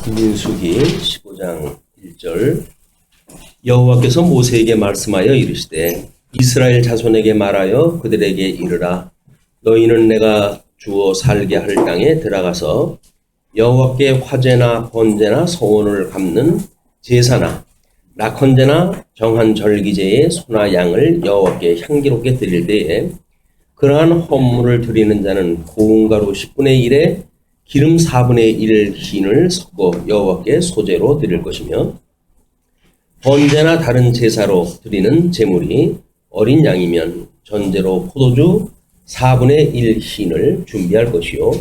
민수기 15장 1절 여호와께서 모세에게 말씀하여 이르시되 이스라엘 자손에게 말하여 그들에게 이르라 너희는 내가 주어 살게 할 땅에 들어가서 여호와께 화제나 번제나 서원을 갚는 제사나 낙헌제나 정한 절기제의 소나 양을 여호와께 향기롭게 드릴 때에 그러한 헌물을 드리는 자는 고운 가루 10분의 1에 기름 4분의 1 흰을 섞어 여호와께 소제로 드릴 것이며 번제나 다른 제사로 드리는 제물이 어린 양이면 전제로 포도주 4분의 1 흰을 준비할 것이요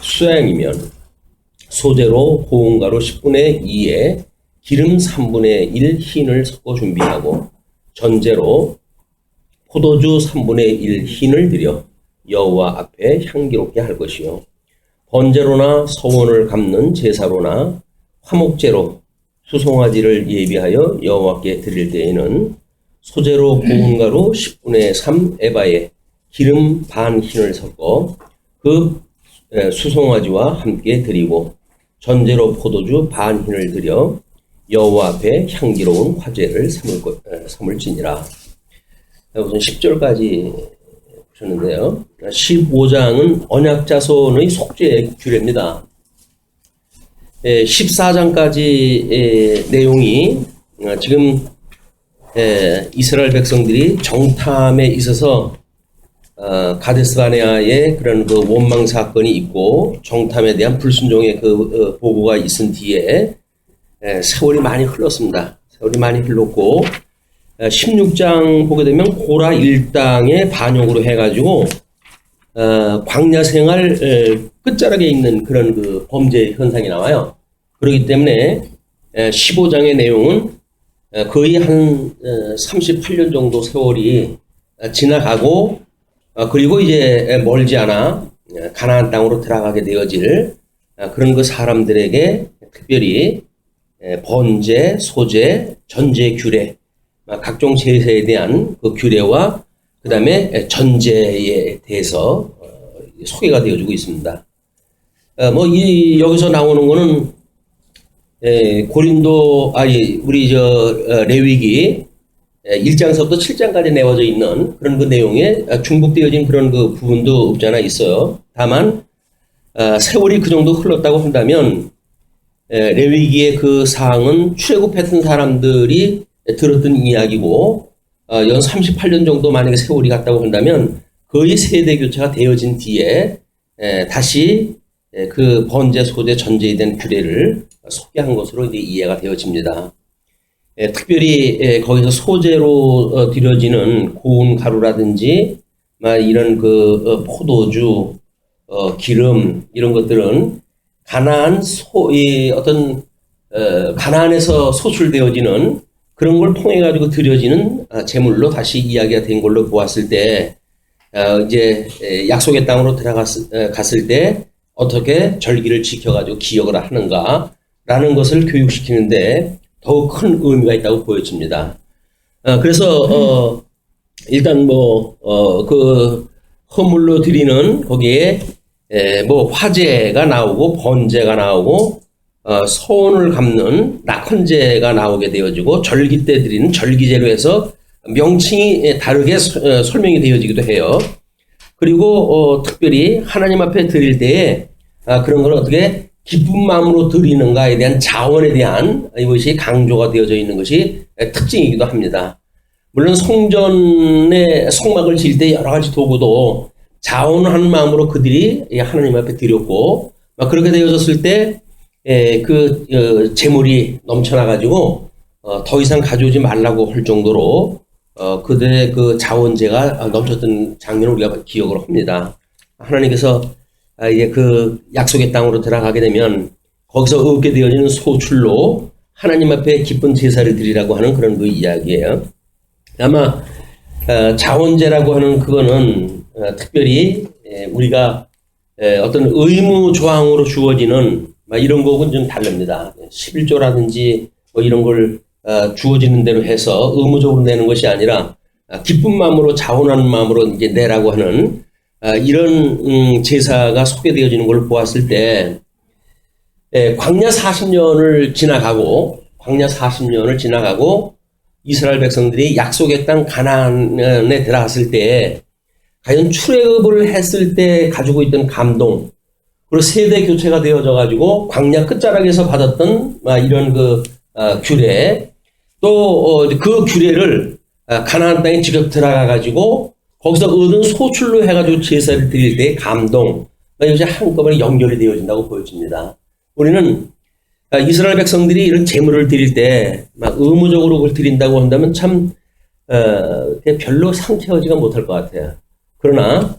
수양이면 소제로 고운 가루 10분의 2에 기름 3분의 1 흰을 섞어 준비하고 전제로 포도주 3분의 1 흰을 드려 여호와 앞에 향기롭게 할 것이요 번제로나 서원을 갚는 제사로나 화목제로 수송아지를 예비하여 여호와께 드릴 때에는 소제로 고운 가루 10분의 3 에바에 기름 반 흰을 섞어 그 수송아지와 함께 드리고 전제로 포도주 반 흰을 드려 여호와 앞에 향기로운 화제를 삼을지니라. 우선 10절까지 보셨는데요. 15장은 언약자손의 속죄의 규례입니다. 14장까지 내용이 지금 이스라엘 백성들이 정탐에 있어서 가데스바네아의 그런 그 원망 사건이 있고 정탐에 대한 불순종의 그 보고가 있은 뒤에 세월이 많이 흘렀습니다. 세월이 많이 흘렀고 16장 보게 되면 고라 일당의 반역으로 해가지고 광야 생활 끝자락에 있는 그런 그 범죄 현상이 나와요. 그렇기 때문에 15장의 내용은 거의 한 38년 정도 세월이 지나가고 그리고 이제 멀지 않아 가나안 땅으로 들어가게 되어질 그런 그 사람들에게 특별히 번제, 소제, 전제 규례 각종 제사에 대한 그 규례와 그 다음에 전제에 대해서 소개가 되어주고 있습니다. 여기서 나오는 거는 우리 레위기 1장서부터 7장까지 내어져 있는 그런 그 내용에 중복되어진 그런 그 부분도 없지 않아 있어요. 다만 세월이 그 정도 흘렀다고 한다면 레위기의 그 사항은 출애굽했던 사람들이 들었던 이야기고 연 38년 정도 만약에 세월이 갔다고 한다면 거의 세대 교체가 되어진 뒤에 다시 그 번제, 소제, 전제에 대한 규례를 소개한 것으로 이제 이해가 되어집니다. 특별히 거기서 소제로 드려지는 고운 가루라든지 이런 그 포도주, 기름 이런 것들은 가나안에서 소출되어지는 그런 걸 통해 가지고 드려지는 제물로 다시 이야기가 된 걸로 보았을 때 이제 약속의 땅으로 갔을 때 어떻게 절기를 지켜가지고 기억을 하는가라는 것을 교육시키는데 더욱 큰 의미가 있다고 보여집니다. 그래서 일단 그 헌물로 드리는 거기에 화제가 나오고 번제가 나오고 서원을 갚는 낙헌제가 나오게 되어지고 절기 때 드리는 절기제로 해서 명칭이 다르게 설명이 되어지기도 해요. 그리고 특별히 하나님 앞에 드릴 때에 그런 걸 어떻게 기쁜 마음으로 드리는가에 대한 자원에 대한 이것이 강조가 되어져 있는 것이 특징이기도 합니다. 물론 성전에 성막을 지을 때 여러 가지 도구도 자원하는 마음으로 그들이 하나님 앞에 드렸고 그렇게 되어졌을 때 재물이 넘쳐나가지고 더 이상 가져오지 말라고 할 정도로 그들의 그 자원제가 넘쳤던 장면을 우리가 기억을 합니다. 하나님께서 이제 그 약속의 땅으로 들어가게 되면 거기서 얻게 되어지는 소출로 하나님 앞에 기쁜 제사를 드리라고 하는 그런 그 이야기예요. 아마 자원제라고 하는 그거는 특별히 우리가 어떤 의무 조항으로 주어지는 이런 거하고는 좀 다릅니다. 11조라든지 이런 걸 주어지는 대로 해서 의무적으로 내는 것이 아니라 기쁜 마음으로 자원하는 마음으로 이제 내라고 하는 이런 제사가 소개되어지는 걸 보았을 때 광야 40년을 지나가고 이스라엘 백성들이 약속의 땅 가나안에 들어갔을 때 과연 출애굽을 했을 때 가지고 있던 감동, 그리고 세대 교체가 되어져 가지고 광야 끝자락에서 받았던 이런 규례, 또 그 규례를 가나안 땅에 직접 들어가 가지고 거기서 얻은 소출로 해가지고 제사를 드릴 때의 감동, 이것이 한꺼번에 연결이 되어진다고 보여집니다. 우리는 이스라엘 백성들이 이런 제물을 드릴 때 막 의무적으로 그걸 드린다고 한다면 참 별로 상쾌하지가 못할 것 같아요. 그러나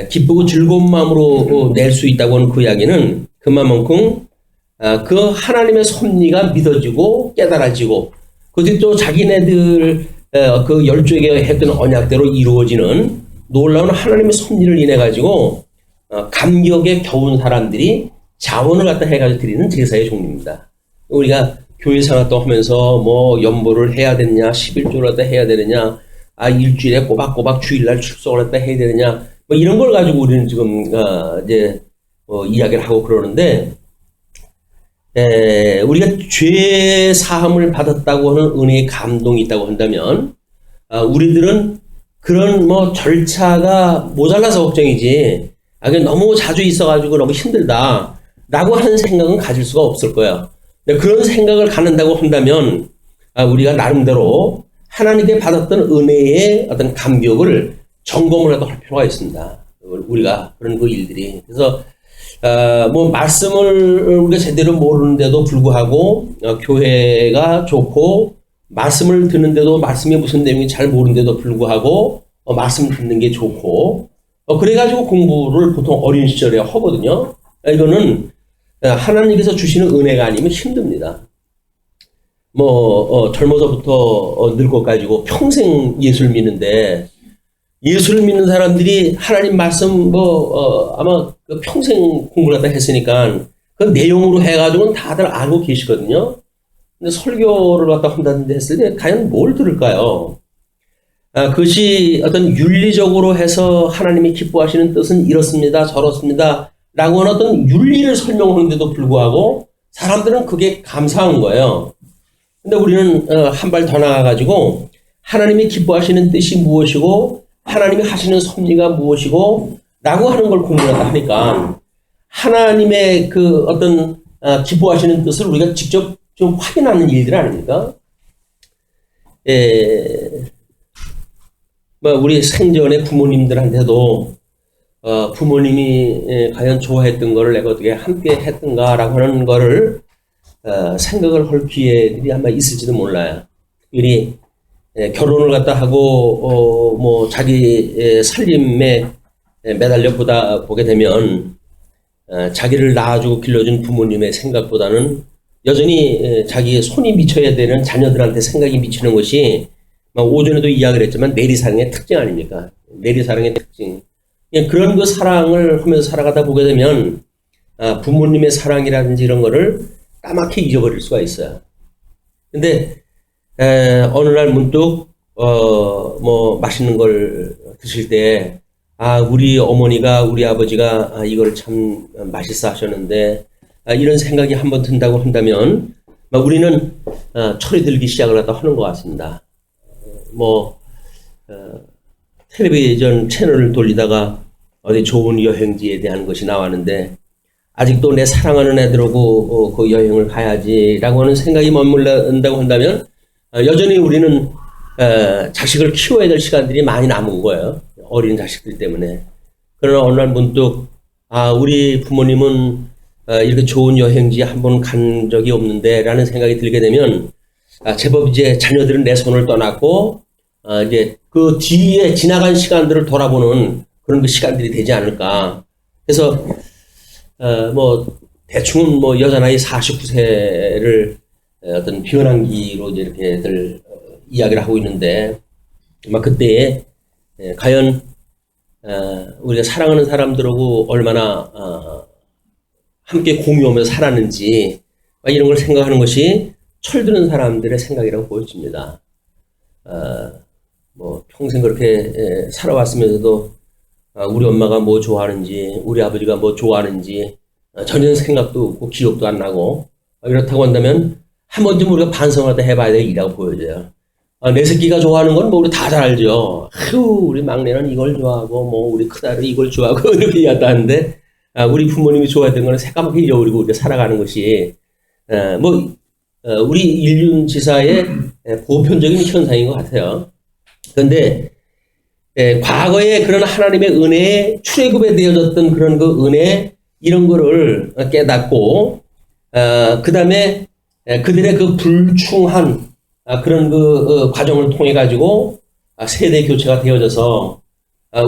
기쁘고 즐거운 마음으로 낼 수 있다고 하는 그 이야기는 그만큼 그 하나님의 섭리가 믿어지고 깨달아지고 그것이 또 자기네들 그 열조에게 했던 언약대로 이루어지는 놀라운 하나님의 섭리를 인해 가지고 감격에 겨운 사람들이 자원을 갖다 해가지고 드리는 제사의 종류입니다. 우리가 교회 생활도 하면서 뭐 연보를 해야 되느냐, 11조를 갖다 해야 되느냐, 일주일에 꼬박꼬박 주일날 출석을 갖다 해야 되느냐, 뭐 이런 걸 가지고 우리는 지금 이야기를 하고 그러는데, 우리가 죄 사함을 받았다고 하는 은혜의 감동이 있다고 한다면, 우리들은 그런 뭐 절차가 모자라서 걱정이지, 그게 너무 자주 있어가지고 너무 힘들다 라고 하는 생각은 가질 수가 없을 거예요. 그런 생각을 갖는다고 한다면 우리가 나름대로 하나님께 받았던 은혜의 어떤 감격을 점검을 할 필요가 있습니다. 우리가 그런 그 일들이. 그래서 뭐 말씀을 우리가 제대로 모르는데도 불구하고 교회가 좋고, 말씀을 듣는데도 말씀이 무슨 내용인지 잘 모르는데도 불구하고 말씀 듣는 게 좋고, 그래가지고 공부를 보통 어린 시절에 하거든요. 이거는 하나님께서 주시는 은혜가 아니면 힘듭니다. 젊어서부터 늙고 가지고 평생 예수를 믿는데, 예수를 믿는 사람들이 하나님 말씀 아마 평생 공부를 갖다 했으니까 그 내용으로 해가지고는 다들 알고 계시거든요. 근데 설교를 갖다 한다는데 했을 때 과연 뭘 들을까요? 그것이 어떤 윤리적으로 해서 하나님이 기뻐하시는 뜻은 이렇습니다, 저렇습니다 라고 하는 어떤 윤리를 설명하는데도 불구하고 사람들은 그게 감사한 거예요. 근데 우리는 한 발 더 나가가지고 하나님이 기뻐하시는 뜻이 무엇이고 하나님이 하시는 섭리가 무엇이고 라고 하는 걸 공부를 하니까 하나님의 그 어떤 기뻐하시는 뜻을 우리가 직접 좀 확인하는 일들 아닙니까? 우리 생전에 부모님들한테도 부모님이 과연 좋아했던 거를 내가 어떻게 함께 했던가라고 하는 거를 생각을 할 기회들이 아마 있을지도 몰라요. 우리 결혼을 갖다 하고 자기 살림에 매달려 보게 되면 자기를 낳아주고 길러준 부모님의 생각보다는 여전히 자기의 손이 미쳐야 되는 자녀들한테 생각이 미치는 것이 오전에도 이야기를 했지만 내리사랑의 특징 아닙니까? 내리사랑의 특징. 그런 그 사랑을 하면서 살아가다 보게 되면 부모님의 사랑이라든지 이런 거를 까맣게 잊어버릴 수가 있어요. 근데 어느 날 문득 맛있는 걸 드실 때 우리 어머니가 우리 아버지가 이걸 참 맛있어 하셨는데 이런 생각이 한번 든다고 한다면 우리는 철이 들기 시작을 하는 것 같습니다. 텔레비전 채널을 돌리다가 어디 좋은 여행지에 대한 것이 나왔는데 아직도 내 사랑하는 애들하고 그 여행을 가야지라고 하는 생각이 머물른다고 한다면 여전히 우리는 자식을 키워야 될 시간들이 많이 남은 거예요. 어린 자식들 때문에. 그러나 어느 날 문득 우리 부모님은 이렇게 좋은 여행지에 한 번 간 적이 없는데 라는 생각이 들게 되면 제법 이제 자녀들은 내 손을 떠났고 이제 그 뒤에 지나간 시간들을 돌아보는 그런 그 시간들이 되지 않을까. 그래서 대충은 여자나이 49세를 어떤 변환기로 이제 이렇게들 이야기를 하고 있는데 그때에 과연 우리가 사랑하는 사람들하고 얼마나 함께 공유하면서 살았는지 이런 걸 생각하는 것이 철드는 사람들의 생각이라고 보여집니다. 평생 그렇게 살아왔으면서도 우리 엄마가 뭐 좋아하는지, 우리 아버지가 뭐 좋아하는지 전혀 생각도 없고 기억도 안 나고 이렇다고 한다면 한 번쯤 우리가 반성하다 해봐야 될 일이라고 보여져요. 내 새끼가 좋아하는 건 뭐 우리 다 잘 알죠. 우리 막내는 이걸 좋아하고 뭐 우리 큰아들은 이걸 좋아하고 이렇게 이야기도 하는데 우리 부모님이 좋아했던 거는 새까맣게 잊어버리고 우리가 살아가는 것이 우리 인륜 지사의 보편적인 현상인 것 같아요. 그런데 과거에 그런 하나님의 은혜에 출애굽에 되어졌던 그런 그 은혜 이런 거를 깨닫고 그 다음에 그들의 그 불충한 그런 그 과정을 통해 가지고 세대 교체가 되어져서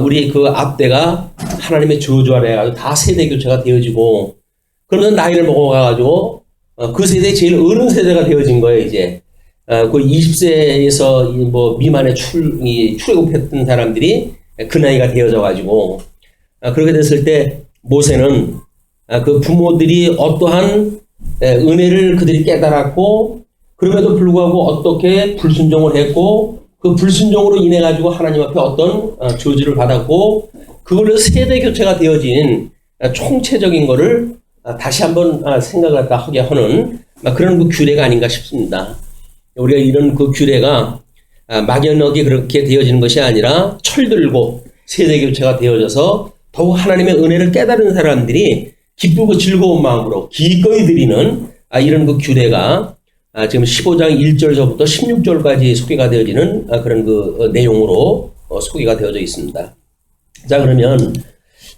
우리 그 앞대가 하나님의 저주 아래 가지고 다 세대 교체가 되어지고 그러면 나이를 먹어가지고 그 세대 제일 어른 세대가 되어진 거예요 이제. 그 20세에서 뭐 미만의 출애굽했던 사람들이 그 나이가 되어져 가지고 그렇게 됐을 때 모세는 그 부모들이 어떠한 은혜를 그들이 깨달았고 그럼에도 불구하고 어떻게 불순종을 했고 그 불순종으로 인해 가지고 하나님 앞에 어떤 저주를 받았고 그걸로 세대 교체가 되어진 총체적인 거를 다시 한번 생각을 하게 하는 그런 그 규례가 아닌가 싶습니다. 우리가 이런 그 규례가 막연하게 그렇게 되어지는 것이 아니라 철들고 세대 교체가 되어져서 더욱 하나님의 은혜를 깨달은 사람들이 기쁘고 즐거운 마음으로 기꺼이 드리는 이런 그 규례가 지금 15장 1절서부터 16절까지 소개가 되어지는 그런 그 내용으로 소개가 되어져 있습니다. 자, 그러면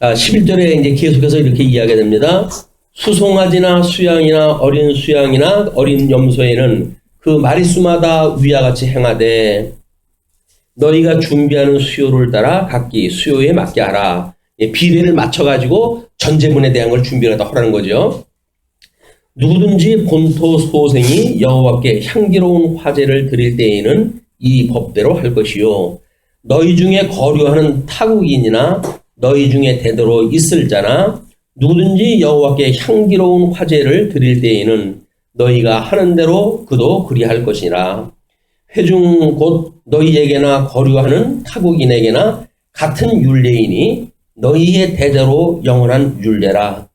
11절에 이제 계속해서 이렇게 이야기됩니다. 수송아지나 수양이나 어린 수양이나 어린 염소에는 그 마리수마다 위와 같이 행하되 너희가 준비하는 수요를 따라 각기 수요에 맞게 하라. 비례를 맞춰가지고 전제문에 대한 걸 준비를 하라는 거죠. 누구든지 본토 소생이 여호와께 향기로운 화제를 드릴 때에는 이 법대로 할 것이요. 너희 중에 거류하는 타국인이나 너희 중에 대대로 있을 자나 누구든지 여호와께 향기로운 화제를 드릴 때에는 너희가 하는 대로 그도 그리할 것이라. 회중 곧 너희에게나 거류하는 타국인에게나 같은 율례이니 너희의 대대로 영원한 율례라.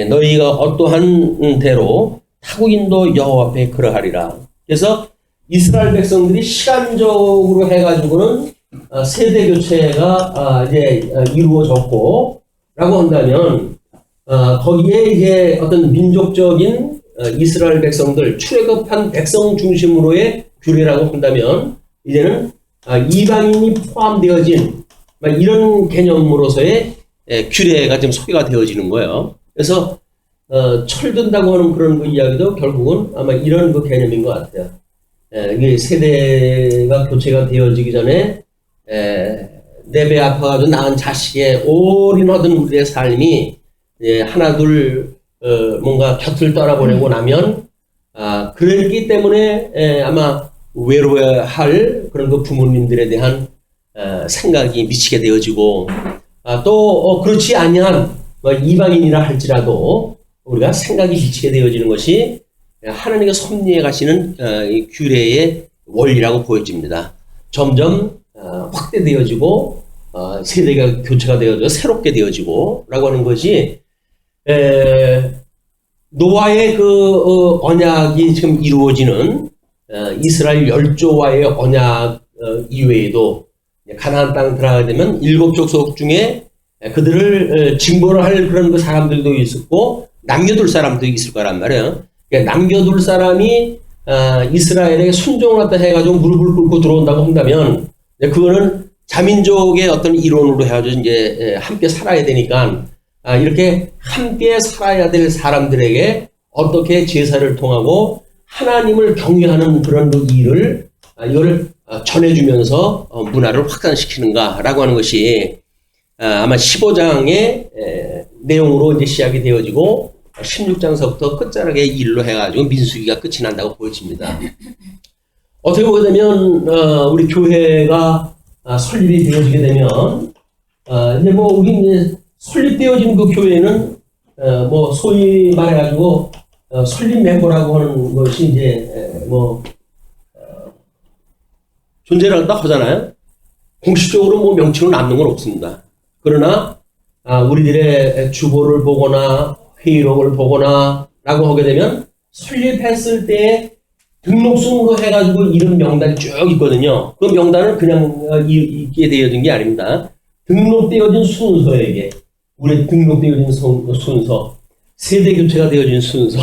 너희가 어떠한 대로 타국인도 여호와 앞에 그러하리라. 그래서 이스라엘 백성들이 시간적으로 해가지고는 세대 교체가 이제 이루어졌고 라고 한다면 거기에 이제 어떤 민족적인 이스라엘 백성들 출애굽한 백성 중심으로의 규례라고 한다면 이제는 이방인이 포함되어진 이런 개념으로서의 규례가 지금 소개가 되어지는 거예요. 그래서 철든다고 하는 그런 그 이야기도 결국은 아마 이런 그 개념인 것 같아요. 이게 세대가 교체가 되어지기 전에 내 배 아파가지고 낳은 자식의 올인하던 우리의 삶이 하나 둘 뭔가 곁을 떠나보내고 나면 그러기 때문에 아마 외로워할 그런 그 부모님들에 대한 생각이 미치게 되어지고 또 그렇지 아니한 이방인이라 할지라도 우리가 생각이 미치게 되어지는 것이 하나님의 섭리해 가시는 규례의 원리라고 보여집니다. 점점 확대되어지고 세대가 교체가 되어져 새롭게 되어지고 라고 하는 것이 노아의 그 언약이 지금 이루어지는 이스라엘 열조와의 언약 이외에도 가나안 땅 들어가게 되면 7족속 중에 그들을 징벌을 할 그런 그 사람들도 있었고 남겨둘 사람도 있을 거란 말이에요. 그러니까 남겨둘 사람이 이스라엘에게 순종을 갖다 해가지고 무릎을 꿇고 들어온다고 한다면 그거는 자민족의 어떤 이론으로 해가지고 이제 함께 살아야 되니까 이렇게 함께 살아야 될 사람들에게 어떻게 제사를 통하고 하나님을 경외하는 그런 그 일을 이걸 전해주면서 문화를 확산시키는가라고 하는 것이 아마 15장의 내용으로 이제 시작이 되어지고 16장서부터 끝자락의 일로 해가지고 민수기가 끝이 난다고 보여집니다. 어떻게 보게 되면 우리 교회가 설립이 되어지게 되면 이제 뭐 우리 이제 설립되어진 그 교회는 뭐 소위 말해가지고 설립 멤버라고 하는 것이 이제 뭐 존재를 한다 하잖아요. 공식적으로 뭐 명칭을 남는 건 없습니다. 그러나 우리들의 주보를 보거나 회의록을 보거나 라고 하게 되면 설립했을 때 등록순으로 해가지고 이름 명단이 쭉 있거든요. 그 명단은 그냥 있게 되어진 게 아닙니다. 등록되어진 순서에게, 우리 등록되어진 순서, 세대 교체가 되어진 순서.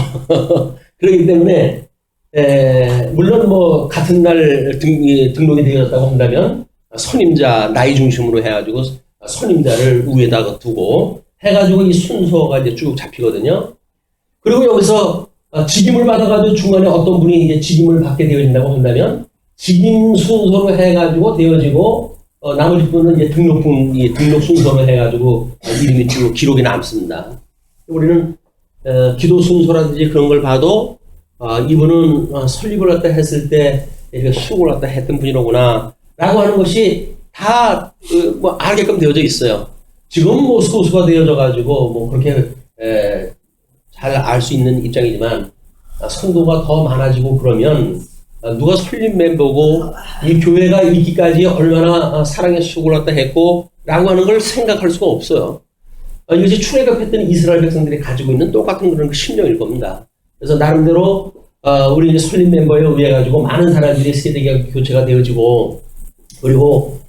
그렇기 때문에, 물론 뭐, 같은 날 등록이 되었다고 한다면, 선임자, 나이 중심으로 해가지고, 선임자를 위에다가 두고, 해가지고 이 순서가 이제 쭉 잡히거든요. 그리고 여기서 직임을 받아가지고 중간에 어떤 분이 이제 직임을 받게 되어진다고 한다면, 직임 순서로 해가지고 되어지고, 나머지 분은 이제 등록 순서로 해가지고 이름이 쭉 기록이 남습니다. 우리는 기도 순서라든지 그런 걸 봐도 이분은 설립을 갖다 했을 때 이렇게 수고를 갖다 했던 분이로구나 라고 하는 것이 다 뭐 알게끔 되어져 있어요. 지금 뭐 소수가 되어져 가지고 뭐 그렇게 잘 알 수 있는 입장이지만 성도가 더 많아지고 그러면 누가 설립 멤버고 이 교회가 있기까지 얼마나 사랑의 수고를 갖다 했고 라고 하는 걸 생각할 수가 없어요. 이것이 출애굽했던 이스라엘 백성들이 가지고 있는 똑같은 그런 심령일 겁니다. 그래서 나름대로 우리 이제 설립 멤버에 의해 가지고 많은 사람들이 세대가 교체가 되어지고 그리고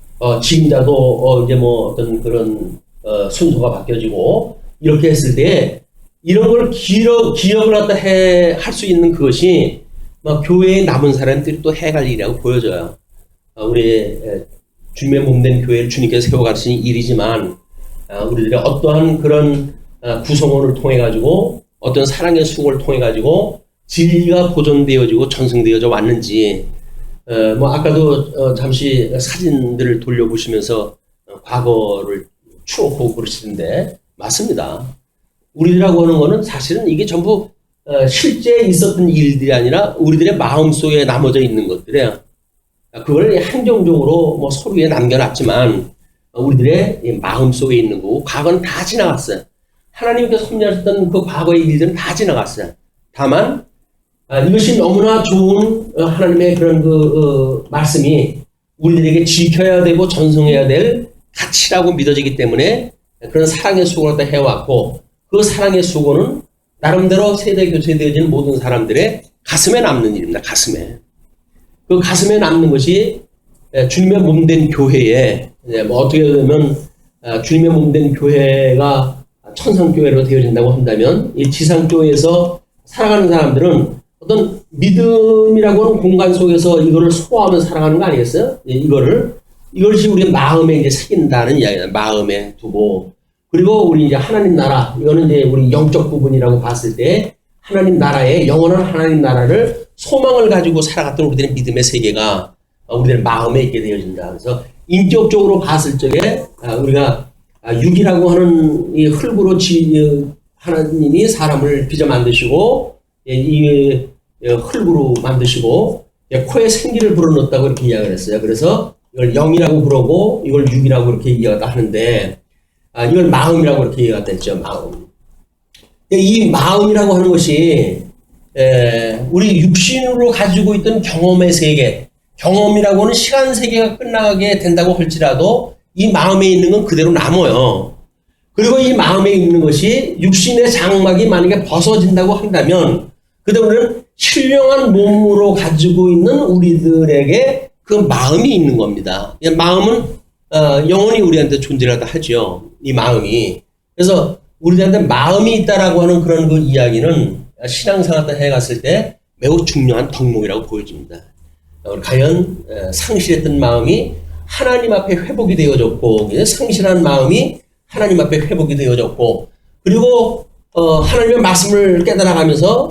지임자도 이제 뭐 어떤 그런 순서가 바뀌어지고 이렇게 했을 때 이런 걸 기억을 갖다 할 수 있는 그것이 막 교회에 남은 사람들이 또 해갈 일이라고 보여져요. 우리 주님의 몸된 교회를 주님께서 세워가시는 일이지만 우리들의 어떠한 그런 구성원을 통해 가지고 어떤 사랑의 수고를 통해 가지고 진리가 보존되어지고 전승되어져 왔는지 뭐 아까도 잠시 사진들을 돌려보시면서 과거를 추억하고 그러시는데 맞습니다. 우리들하고 하는 거는 사실은 이게 전부 실제 있었던 일들이 아니라 우리들의 마음속에 남아져 있는 것들이에요. 그걸 행정적으로 뭐 서류에 남겨놨지만 우리들의 마음속에 있는 거고 과거는 다 지나갔어요. 하나님께서 섭리하셨던 그 과거의 일들은 다 지나갔어요. 다만 이것이 너무나 좋은 하나님의 그런 말씀이 우리들에게 지켜야 되고 전승해야 될 가치라고 믿어지기 때문에 그런 사랑의 수고를 해왔고 그 사랑의 수고는 나름대로 세대 교체되어진 모든 사람들의 가슴에 남는 일입니다. 가슴에. 그 가슴에 남는 것이 주님의 몸된 교회에 뭐 어떻게 보면 주님의 몸된 교회가 천상교회로 되어진다고 한다면 이 지상교회에서 살아가는 사람들은 어떤 믿음이라고 하는 공간 속에서 이거를 소화하며 살아가는 거 아니겠어요? 이것이 우리 마음에 이제 새긴다는 이야기예요. 마음에 두고. 그리고 우리 이제 하나님 나라, 이거는 이제 우리 영적 부분이라고 봤을 때 하나님 나라의 영원한 하나님 나라를 소망을 가지고 살아갔던 우리들의 믿음의 세계가 우리들의 마음에 있게 되어진다. 그래서 인격적으로 봤을 적에 우리가 육이라고 하는 이 흙으로 하나님이 사람을 빚어 만드시고 이 흙으로 만드시고 코에 생기를 불어넣었다고 이렇게 이야기를 했어요. 그래서 이걸 영이라고 부르고 이걸 육이라고 이렇게 이야기가 하는데 이걸 마음이라고 이렇게 이야기가 됐죠. 마음. 이 마음이라고 하는 것이 우리 육신으로 가지고 있던 경험의 세계, 경험이라고 하는 시간 세계가 끝나게 된다고 할지라도 이 마음에 있는 건 그대로 남아요. 그리고 이 마음에 있는 것이 육신의 장막이 만약에 벗어진다고 한다면 그다음에는 신령한 몸으로 가지고 있는 우리들에게 그 마음이 있는 겁니다. 마음은 영원히 우리한테 존재하다 하죠. 이 마음이. 그래서 우리한테 마음이 있다라고 하는 그런 그 이야기는 신앙생활 때 해갔을 때 매우 중요한 덕목이라고 보여집니다. 과연 상실했던 마음이 하나님 앞에 회복이 되어졌고 상실한 마음이 하나님 앞에 회복이 되어졌고 그리고 하나님의 말씀을 깨달아가면서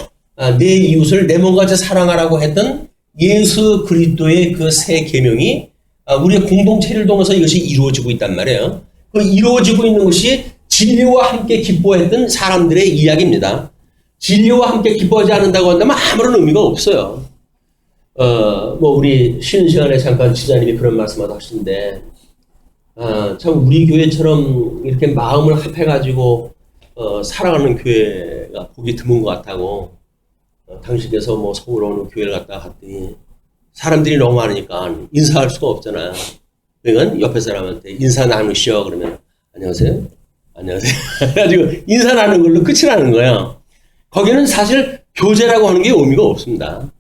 내 이웃을 내 몸과 같이 사랑하라고 했던 예수 그리스도의 그 새 계명이 우리의 공동체를 통해서 이것이 이루어지고 있단 말이에요. 그 이루어지고 있는 것이 진리와 함께 기뻐했던 사람들의 이야기입니다. 진리와 함께 기뻐하지 않는다고 한다면 아무런 의미가 없어요. 뭐 우리 쉬는 시간에 잠깐 지자님이 그런 말씀을 하시는데 참 우리 교회처럼 이렇게 마음을 합해가지고 살아가는 교회가 보기 드문 것 같다고 당신께서 뭐 서울 어느 교회를 갔다 갔더니 사람들이 너무 많으니까 인사할 수가 없잖아요. 그러니까 옆에 사람한테 인사 나누시오 그러면 안녕하세요. 안녕하세요. 그래가지고 인사 나누는 걸로 끝이 나는 거예요. 거기는 사실 교제라고 하는 게 의미가 없습니다.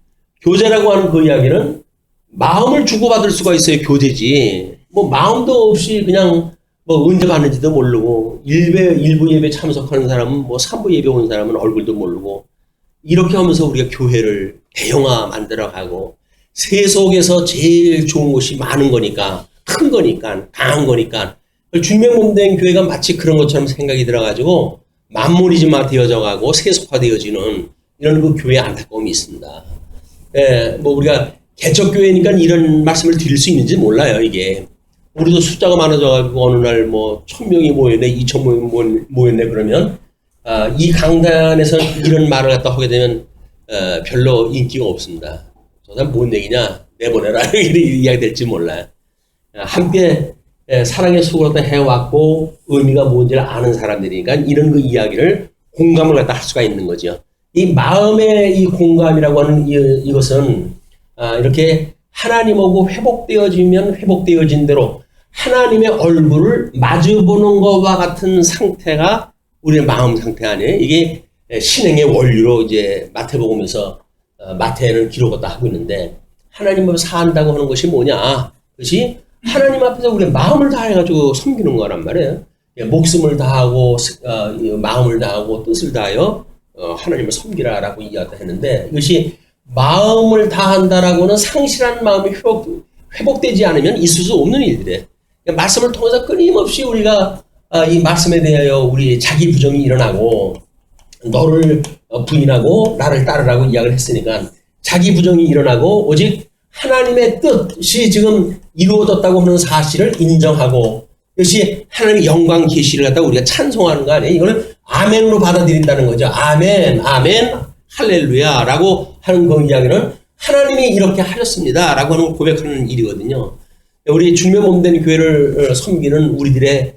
교제라고 하는 그 이야기는 마음을 주고받을 수가 있어야 교제지. 뭐 마음도 없이 그냥 뭐 언제 갔는지도 모르고 일부 예배 참석하는 사람은 뭐 3부 예배 오는 사람은 얼굴도 모르고 이렇게 하면서 우리가 교회를 대형화 만들어가고 세속에서 제일 좋은 곳이 많은 거니까 큰 거니까 강한 거니까 주님의 몸된 교회가 마치 그런 것처럼 생각이 들어가지고 만물이지마 되어져가고 세속화되어지는 이런 그 교회의 안타까움이 있습니다. 예, 뭐 우리가 개척교회니까 이런 말씀을 드릴 수 있는지 몰라요, 이게. 우리도 숫자가 많아져가지고 어느 날 뭐 1000명이 모였네, 2000명이 모였네 그러면, 이 강단에서 이런 말을 갖다 하게 되면, 별로 인기가 없습니다. 저 사람 뭔 얘기냐? 내보내라. 이렇게 이야기 될지 몰라요. 함께 사랑의 속으로 해왔고 의미가 뭔지를 아는 사람들이니까 이런 그 이야기를 공감을 갖다 할 수가 있는 거죠. 이 마음의 이 공감이라고 하는 이것은 이렇게 하나님하고 회복되어지면 회복되어진 대로 하나님의 얼굴을 마주보는 것과 같은 상태가 우리의 마음 상태 아니에요. 이게 신행의 원리로 이제 마태복음에서 마태는 기록을 다 하고 있는데 하나님 앞에 산다고 하는 것이 뭐냐? 그것이 하나님 앞에서 우리의 마음을 다해가지고 섬기는 거란 말이에요. 목숨을 다하고 마음을 다하고 뜻을 다하여 하나님을 섬기라라고 이야기했는데 이것이 마음을 다한다라고는 상실한 마음이 회복되지 않으면 있을 수 없는 일들이에요. 그러니까 말씀을 통해서 끊임없이 우리가 이 말씀에 대하여 우리 자기 부정이 일어나고 너를 부인하고 나를 따르라고 이야기를 했으니까 자기 부정이 일어나고 오직 하나님의 뜻이 지금 이루어졌다고 하는 사실을 인정하고 이것이 하나님의 영광 계시를 갖다 우리가 찬송하는 거 아니에요. 이거는 아멘으로 받아들인다는 거죠. 아멘, 아멘, 할렐루야라고 하는 그 이야기는 하나님이 이렇게 하셨습니다 라고 하는 고백하는 일이거든요. 우리 주님의 몸된 교회를 섬기는 우리들의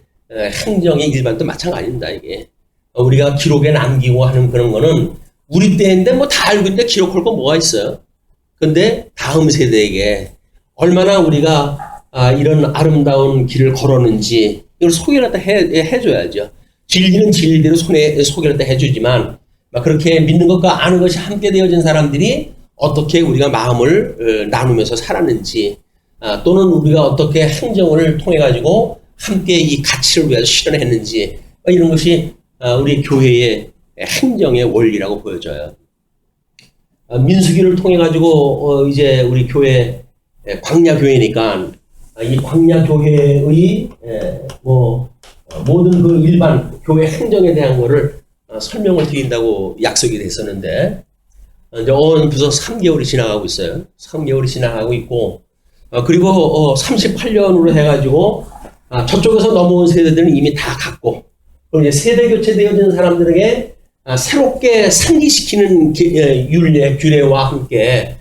행정의 일반도 마찬가지입니다. 이게 우리가 기록에 남기고 하는 그런 거는 우리 때인데 뭐 다 알고 있는데 기록할 거 뭐가 있어요. 근데 다음 세대에게 얼마나 우리가 이런 아름다운 길을 걸었는지 이걸 소개를 다 해줘야죠. 진리는 진리대로 소개를 다 해주지만 그렇게 믿는 것과 아는 것이 함께 되어진 사람들이 어떻게 우리가 마음을 나누면서 살았는지 또는 우리가 어떻게 행정을 통해 가지고 함께 이 가치를 위해서 실현했는지 이런 것이 우리 교회의 행정의 원리라고 보여져요. 민수기를 통해 가지고 이제 우리 교회 광야 교회니까 이 광야 교회의 모든 그 일반 교회 행정에 대한 거를 설명을 드린다고 약속이 됐었는데 이제 벌써 3개월이 지나가고 있어요. 3개월이 지나가고 있고 그리고 38년으로 해가지고 저쪽에서 넘어온 세대들은 이미 다 갔고 그리고 이제 세대 교체되어진 사람들에게 새롭게 상기시키는 율례, 규례와 함께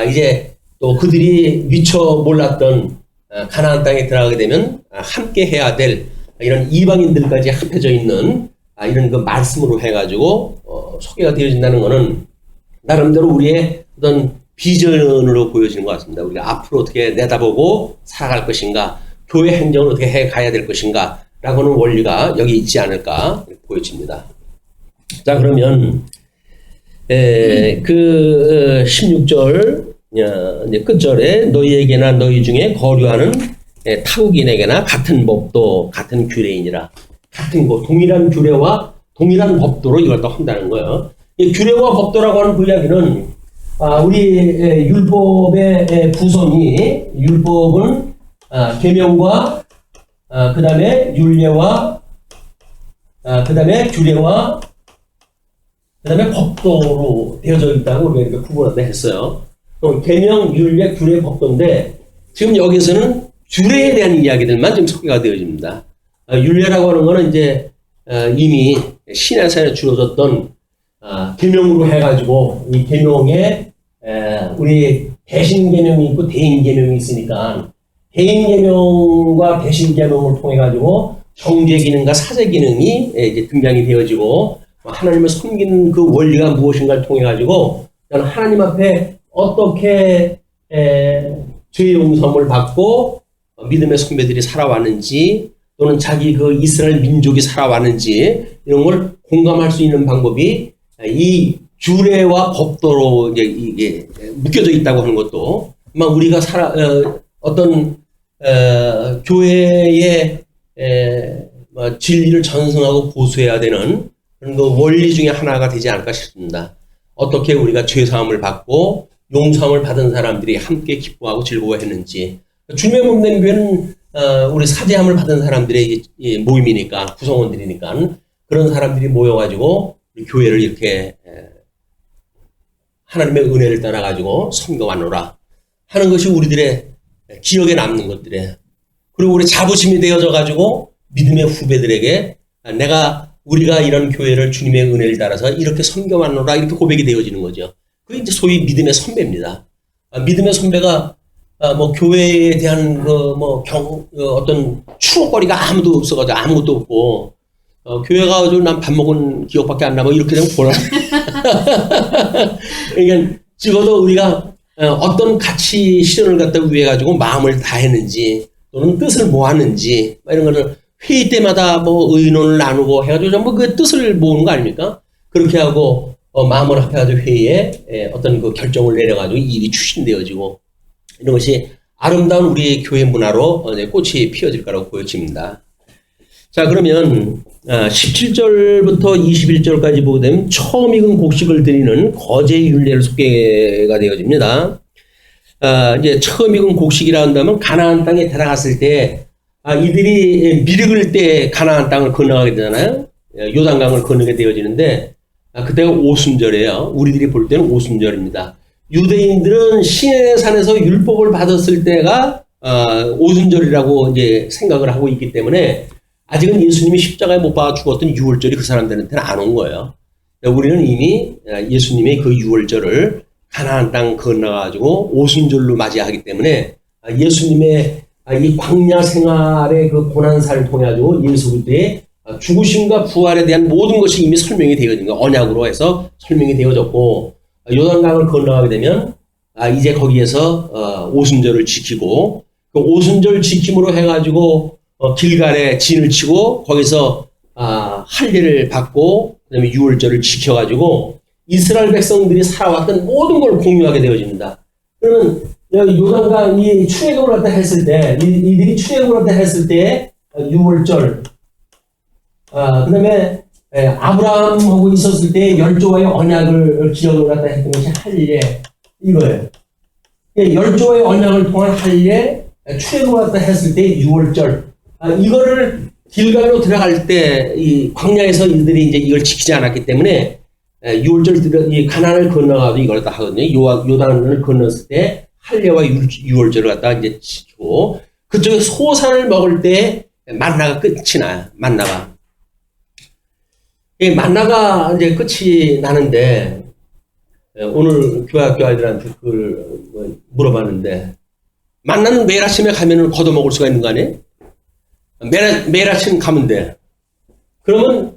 이제 또 그들이 미처 몰랐던 가나안 땅에 들어가게 되면 함께 해야 될 이런 이방인들까지 합해져 있는 이런 그 말씀으로 해가지고 소개가 되어진다는 것은 나름대로 우리의 어떤 비전으로 보여지는 것 같습니다. 우리가 앞으로 어떻게 내다보고 살아갈 것인가, 교회 행정을 어떻게 해가야 될 것인가 라고 하는 원리가 여기 있지 않을까 보여집니다. 자, 그러면, 16절, 이제 끝절에 너희에게나 너희 중에 거류하는 타국인에게나 같은 법도 같은 규례이니라. 같은 것, 동일한 규례와 동일한 법도로 이걸 또 한다는 거예요. 이 규례와 법도라고 하는 그 이야기는, 우리 율법의 구성이, 율법은, 계명과, 그 다음에 율례와, 그 다음에 규례와, 그 다음에 법도로 되어져 있다고 우리가 이렇게 구분을 했어요. 계명, 율례, 규례, 법도인데 지금 여기서는 규례에 대한 이야기들만 지금 소개가 되어집니다. 율례라고 하는 거는 이제 이미 시내산에 주어졌던 계명으로 해가지고 이 계명에 우리 대신 계명이 있고 대인 계명이 있으니까 대인 계명과 대신 계명을 통해 가지고 정죄 기능과 사죄 기능이 이제 등장이 되어지고 하나님을 섬기는 그 원리가 무엇인가를 통해 가지고 나는 하나님 앞에 어떻게 죄 용서를 받고 믿음의 선배들이 살아왔는지 또는 자기 그 이스라엘 민족이 살아왔는지 이런 걸 공감할 수 있는 방법이 이 규례와 법도로 이제 이게 묶여져 있다고 하는 것도 아마 우리가 어떤 교회의 진리를 전승하고 보수해야 되는 그런 그 원리 중에 하나가 되지 않을까 싶습니다. 어떻게 우리가 죄사함을 받고 용서함을 받은 사람들이 함께 기뻐하고 즐거워했는지. 주님의 몸된 교회는 우리 사죄함을 받은 사람들의 모임이니까, 구성원들이니까 그런 사람들이 모여가지고 우리 교회를 이렇게 하나님의 은혜를 따라가지고 섬겨왔노라 하는 것이 우리들의 기억에 남는 것들에, 그리고 우리 자부심이 되어져가지고 믿음의 후배들에게 우리가 이런 교회를 주님의 은혜를 따라서 이렇게 섬겨왔노라 이렇게 고백이 되어지는 거죠. 그게 이제 소위 믿음의 선배입니다. 믿음의 선배가 뭐 교회에 대한 어떤 추억거리가 아무도 없어가지고 아무것도 없고 교회 가가지고 난 밥 먹은 기억밖에 안 나 뭐 이렇게 되면 보라. 그러니까 적어도 우리가 어떤 가치 실현을 갖다 위해 가지고 마음을 다했는지 또는 뜻을 모았는지 이런 거를 회의 때마다 뭐 의논을 나누고 해가지고 전부 그 뜻을 모으는 거 아닙니까? 그렇게 하고 마음을 합해가지고 회의에 어떤 그 결정을 내려가지고 일이 추진되어지고 이런 것이 아름다운 우리의 교회 문화로 꽃이 피어질 거라고 보여집니다. 자, 그러면 17절부터 21절까지 보게 되면 처음 익은 곡식을 드리는 거제 율례를 소개가 되어집니다. 이제 처음 익은 곡식이라 한다면 가나안 땅에 들어갔을 때 이들이 미륵을 때 가나안 땅을 건너가게 되잖아요. 요단강을 건너게 되어지는데 그때가 오순절이에요. 우리들이 볼 때는 오순절입니다. 유대인들은 시내 산에서 율법을 받았을 때가 오순절이라고 이제 생각을 하고 있기 때문에 아직은 예수님이 십자가에 못 박아 죽었던 유월절이 그 사람들한테는 안 온 거예요. 우리는 이미 예수님의 그 유월절을 가나안 땅 건너가지고 오순절로 맞이하기 때문에 예수님의 이 광야 생활의 그 고난사를 통해 가지고 예수 그리스도의 죽으심과 부활에 대한 모든 것이 이미 설명이 되어진 거예요. 언약으로 해서 설명이 되어졌고 요단강을 건너가게 되면 이제 거기에서 오순절을 지키고 그 오순절 지킴으로 해가지고 길갈에 진을 치고 거기서 할례를 받고 그다음에 유월절을 지켜가지고 이스라엘 백성들이 살아왔던 모든 걸 공유하게 되어집니다. 그러면 요단강 이 출애굽을 갖다 했을 때 이들이 출애굽을 갖다 했을 때 유월절 그다음에 아브라함하고 있었을 때 열조와의 언약을 기억을 갖다 했던 것이 할례 이거예요. 열조와의 언약을 통한 할례 출애굽을 갖다 했을 때 유월절 이거를 길갈로 들어갈 때 이 광야에서 이들이 이제 이걸 지키지 않았기 때문에 유월절 이 가나안을 건너가도 이걸 다 하거든요. 요단을 건넜을 때 할례와 유월절을 갖다가 이제 지키고 그쪽에 소산을 먹을 때 만나가 끝이 나요. 만나가 이제 끝이 나는데 오늘 교회학교 아이들한테 그걸 물어봤는데 만나는 매일 아침에 가면은 걷어 먹을 수가 있는 거 아니에요? 매일 아침 가면 돼. 그러면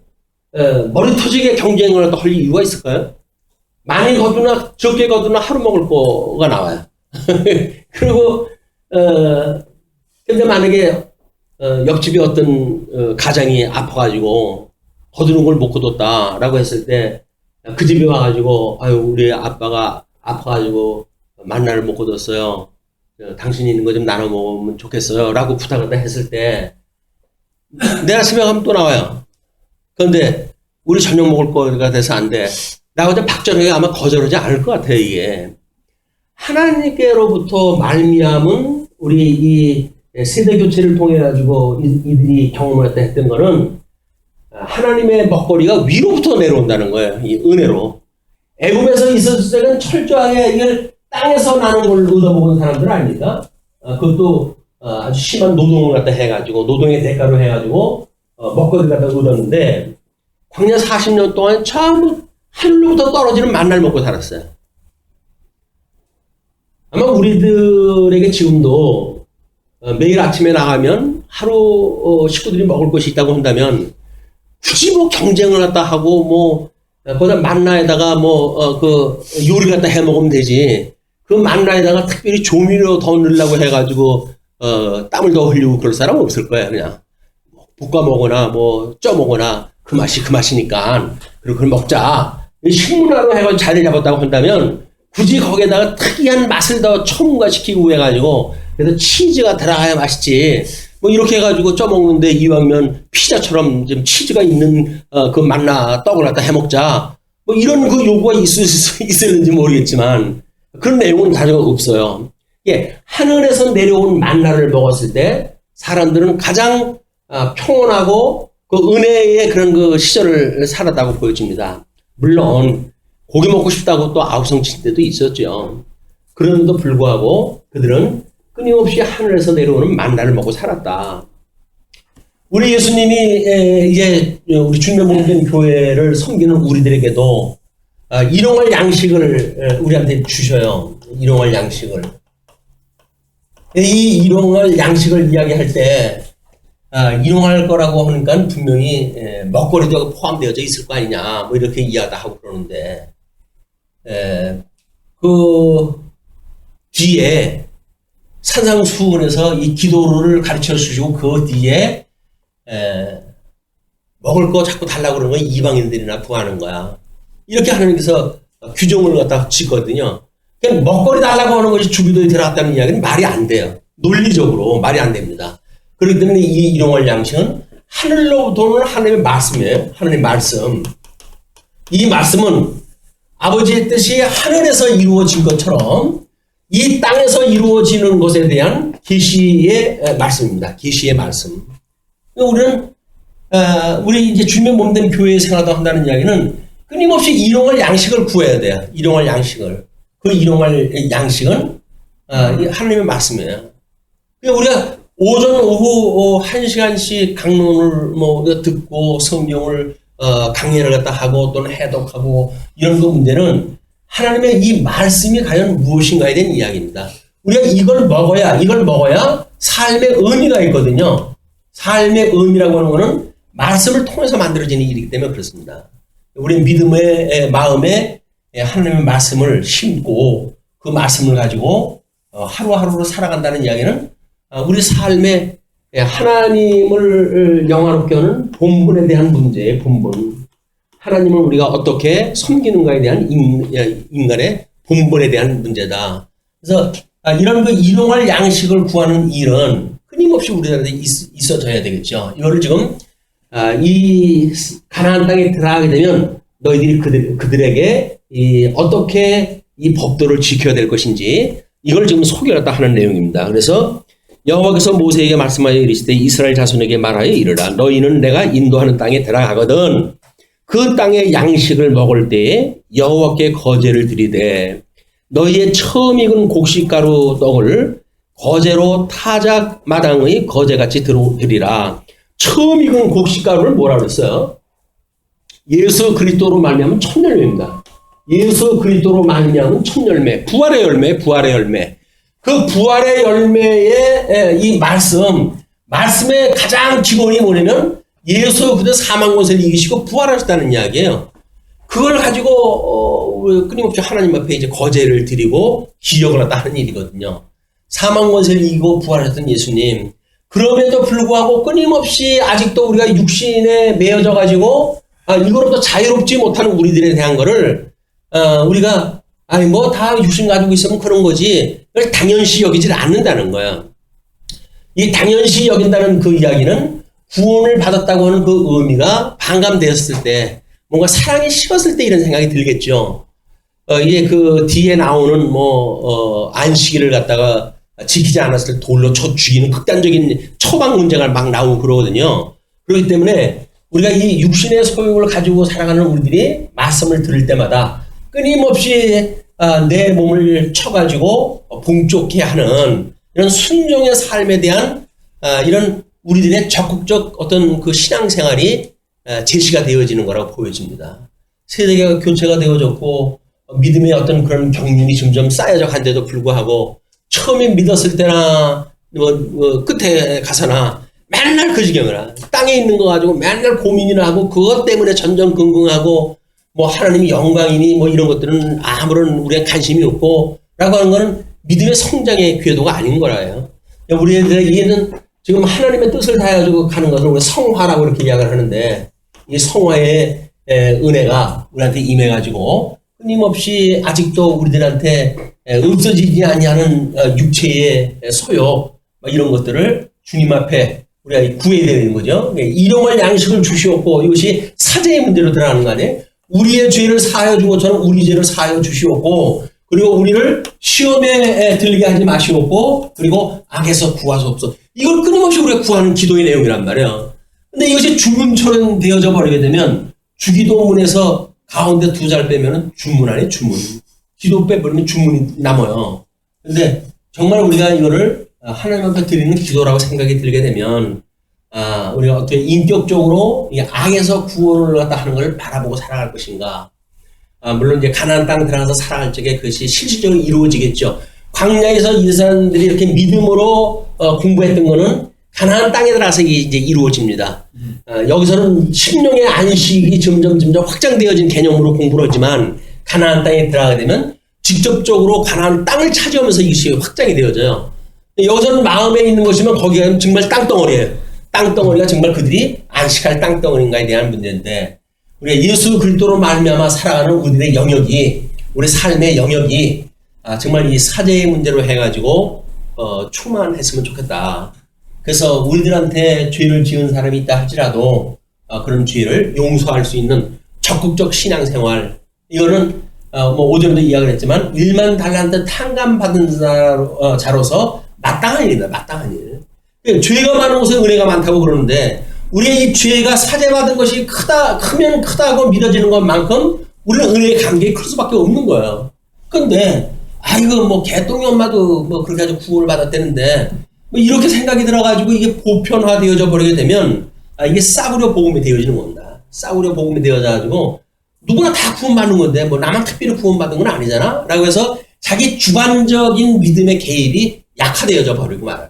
머리 터지게 경쟁을 할 이유가 있을까요? 많이 거두나 적게 거두나 하루 먹을 거가 나와요. 그리고 근데 만약에 옆집에 어떤 가장이 아파가지고 거두는 걸 못 거뒀다라고 했을 때 그 집에 와가지고 아유 우리 아빠가 아파가지고 만나를 못 거뒀어요. 당신이 있는 거 좀 나눠 먹으면 좋겠어요. 라고 부탁을 했을 때 내가 집에 가면 또 나와요. 그런데 우리 저녁 먹을 거가 돼서 안 돼. 나보다 박정희가 아마 거절하지 않을 것 같아요. 이게 하나님께로부터 말미암은 우리 이 세대 교체를 통해 가지고 이들이 경험을 했던 거는 하나님의 먹거리가 위로부터 내려온다는 거예요. 이 은혜로. 애굽에서 있었을 때는 철저하게 이걸 땅에서 나는 걸 얻어먹은 사람들 아닙니까? 그것도 아주 심한 노동을 갖다 해가지고 노동의 대가로 해가지고 먹거리 갖다 얻었는데 광야 40년 동안 전부 하늘로부터 떨어지는 만나를 먹고 살았어요. 아마 우리들에게 지금도 매일 아침에 나가면 하루 식구들이 먹을 것이 있다고 한다면 굳이 뭐 경쟁을 갖다 하고 뭐 거기다 만나에다가 그 요리 갖다 해 먹으면 되지. 그 만나에다가 특별히 조미료 더 넣으려고 해가지고 땀을 더 흘리고 그럴 사람 없을 거야. 그냥 볶아 먹거나 뭐 쪄 먹거나 그 맛이니까 그리고 그걸 먹자. 식문화로 해가지고 자리 잡았다고 한다면 굳이 거기에다가 특이한 맛을 더 첨가시키고 해가지고 그래서 치즈가 들어가야 맛있지. 뭐 이렇게 해가지고 쪄 먹는데 이왕이면 피자처럼 좀 치즈가 있는 그 만나 떡을 갖다 해 먹자. 뭐 이런 그 요구가 있었는지 모르겠지만 그런 내용은 전혀 없어요. 예, 하늘에서 내려온 만나를 먹었을 때 사람들은 가장 평온하고 그 은혜의 그런 그 시절을 살았다고 보여집니다. 물론 고기 먹고 싶다고 또 아우성 칠 때도 있었죠. 그런데도 불구하고 그들은 끊임없이 하늘에서 내려오는 만나를 먹고 살았다. 우리 예수님이 이제 우리 주님의 교회를 섬기는 우리들에게도 일용할 양식을 우리한테 주셔요. 일용할 양식을. 이 일용할 양식을 이야기할 때 일용할 거라고 하니까 분명히 먹거리도 포함되어져 있을 거 아니냐 뭐 이렇게 이야기하다 하고 그러는데 그 뒤에 산상수훈에서 이 기도를 가르쳐 주시고 그 뒤에 먹을 거 자꾸 달라고 그러는 건 이방인들이나 구하는 거야. 이렇게 하나님께서 규정을 갖다 짓거든요. 그냥 먹거리 달라고 하는 것이 주기도에 들어갔다는 이야기는 말이 안 돼요. 논리적으로 말이 안 됩니다. 그렇기 때문에 이 일용할 양식은 하늘로부터 오는 하나님의 말씀이에요. 하나님의 말씀. 이 말씀은 아버지의 뜻이 하늘에서 이루어진 것처럼 이 땅에서 이루어지는 것에 대한 계시의 말씀입니다. 계시의 말씀. 우리는 우리 이제 주님의 몸된 교회에 생활도 한다는 이야기는 끊임없이 일용할 양식을 구해야 돼요. 일용할 양식을. 그 일용할 양식은 하나님의 말씀이에요. 우리가 오전 오후 1시간씩 강론을 뭐 듣고 성경을 강의를 갖다 하고 또는 해독하고 이런 그 문제는 하나님의 이 말씀이 과연 무엇인가에 대한 이야기입니다. 우리가 이걸 먹어야 삶의 의미가 있거든요. 삶의 의미라고 하는 것은 말씀을 통해서 만들어지는 일이기 때문에 그렇습니다. 우리 믿음의 마음에 하나님의 말씀을 심고 그 말씀을 가지고 하루하루를 살아간다는 이야기는 우리 삶에 하나님을 영화롭게 하는 본분에 대한 문제의 본분. 하나님을 우리가 어떻게 섬기는가에 대한 인간의 본분에 대한 문제다. 그래서 이런 그 일용할 양식을 구하는 일은 끊임없이 우리들한테 있어져야 되겠죠. 이거를 지금 이 가나안 땅에 들어가게 되면 너희들이 그들에게 어떻게 이 법도를 지켜야 될 것인지 이걸 지금 소개하다 하는 내용입니다. 그래서 여호와께서 모세에게 말씀하여 이르시되 이스라엘 자손에게 말하여 이르라 너희는 내가 인도하는 땅에 들어가거든 그 땅의 양식을 먹을 때에 여호와께 거제를 드리되 너희의 처음 익은 곡식가루 떡을 거제로 타작 마당의 거제같이 드리라. 처음 익은 곡식가루를 뭐라 그랬어요? 예수 그리스도로 말미암은 첫열매입니다. 예수 그리스도로 말미암은 첫열매, 부활의 열매. 그 부활의 열매의 이 말씀의 가장 기본이 뭐냐면 예수 그리스도 사망 권세를 이기시고 부활하셨다는 이야기예요. 그걸 가지고 끊임없이 하나님 앞에 이제 거제를 드리고 기억을 하다 하는 일이거든요. 사망 권세를 이기고 부활하셨던 예수님. 그럼에도 불구하고 끊임없이 아직도 우리가 육신에 매여져 가지고 이거로부터 자유롭지 못하는 우리들에 대한 거를 우리가 뭐 다 육신 가지고 있으면 그런 거지. 그걸 당연시 여기질 않는다는 거야. 이 당연시 여긴다는 그 이야기는 구원을 받았다고 하는 그 의미가 반감되었을 때, 뭔가 사랑이 식었을 때 이런 생각이 들겠죠. 이게 그 뒤에 나오는 안식일을 갖다가 지키지 않았을 때 돌로 쳐 죽이는 극단적인 처방 문제가 막 나오고 그러거든요. 그렇기 때문에 우리가 이 육신의 소욕을 가지고 살아가는 우리들이 말씀을 들을 때마다 끊임없이 내 몸을 쳐가지고 봉족해 하는 이런 순종의 삶에 대한 이런 우리들의 적극적 어떤 그 신앙생활이 제시가 되어지는 거라고 보여집니다. 세대가 교체가 되어졌고 믿음의 어떤 그런 경륜이 점점 쌓여져 간데도 불구하고 처음에 믿었을 때나 끝에 가서나 맨날 그 지경이라 땅에 있는 거 가지고 맨날 고민이나 하고 그것 때문에 전전긍긍하고 하나님이 영광이니 이런 것들은 아무런 우리가 관심이 없고 라고 하는 거는 믿음의 성장의 궤도가 아닌 거라요. 우리들에게는 지금 하나님의 뜻을 다해가지고 가는 것을 우리가 성화라고 이렇게 이야기를 하는데, 이 성화의 은혜가 우리한테 임해가지고 끊임없이 아직도 우리들한테 없어지지 아니하는 육체의 소욕 이런 것들을 주님 앞에 우리가 구해야 되는 거죠. 일용할 양식을 주시옵고, 이것이 사죄의 문제로 들어가는 거 아니에요? 우리의 죄를 사하여 준 것처럼 우리 죄를 사하여 주시옵고, 그리고 우리를 시험에 들게 하지 마시옵고, 그리고 악에서 구하소서. 이걸 끊임없이 우리가 구하는 기도의 내용이란 말이에요. 근데 이것이 주문처럼 되어져 버리게 되면, 주기도문에서 가운데 두 잘 빼면은 주문 아니에요, 주문. 기도 빼버리면 주문이 남아요. 근데 정말 우리가 이거를 하나님 앞에 드리는 기도라고 생각이 들게 되면, 우리가 어떻게 인격적으로 이 악에서 구원을 갖다 하는 걸 바라보고 살아갈 것인가. 물론 이제 가나안 땅 들어가서 살아갈 적에 그것이 실질적으로 이루어지겠죠. 광야에서 이스라엘들이 이렇게 믿음으로 공부했던 거는 가나안 땅에 들어가서 이제 이루어집니다. 여기서는 심령의 안식이 점점 확장되어진 개념으로 공부를 하지만, 가나안 땅에 들어가게 되면 직접적으로 가나안 땅을 차지하면서 이것이 확장이 되어져요. 여기서는 마음에 있는 것이면 거기가 정말 땅덩어리예요. 땅덩어리가 정말 그들이 안식할 땅덩어리인가에 대한 문제인데, 우리가 예수 그리스도로 말미암아 살아가는 우리의 영역이, 우리 삶의 영역이 정말 이 사죄의 문제로 해가지고 충만했으면 좋겠다. 그래서 우리들한테 죄를 지은 사람이 있다 할지라도 그런 죄를 용서할 수 있는 적극적 신앙생활, 이거는 뭐 오전에도 이야기를 했지만 1만 달란트 탕감받은 자로서 마땅한 일이다. 마땅한 일. 죄가 많은 곳에 은혜가 많다고 그러는데, 우리의 이 죄가 사죄받은 것이 크면 크다고 믿어지는 것만큼 우리는 은혜의 간격이 클 수밖에 없는 거예요. 근데 아이고 뭐 개똥이 엄마도 뭐 그렇게 아주 구원을 받았다는데, 뭐 이렇게 생각이 들어가지고 이게 보편화되어져 버리게 되면 이게 싸구려 복음이 되어지는 겁니다. 싸구려 복음이 되어져가지고 누구나 다 구원받는 건데 뭐 나만 특별히 구원받은 건 아니잖아? 라고 해서 자기 주관적인 믿음의 개입이 약화되어져 버리고 말아요.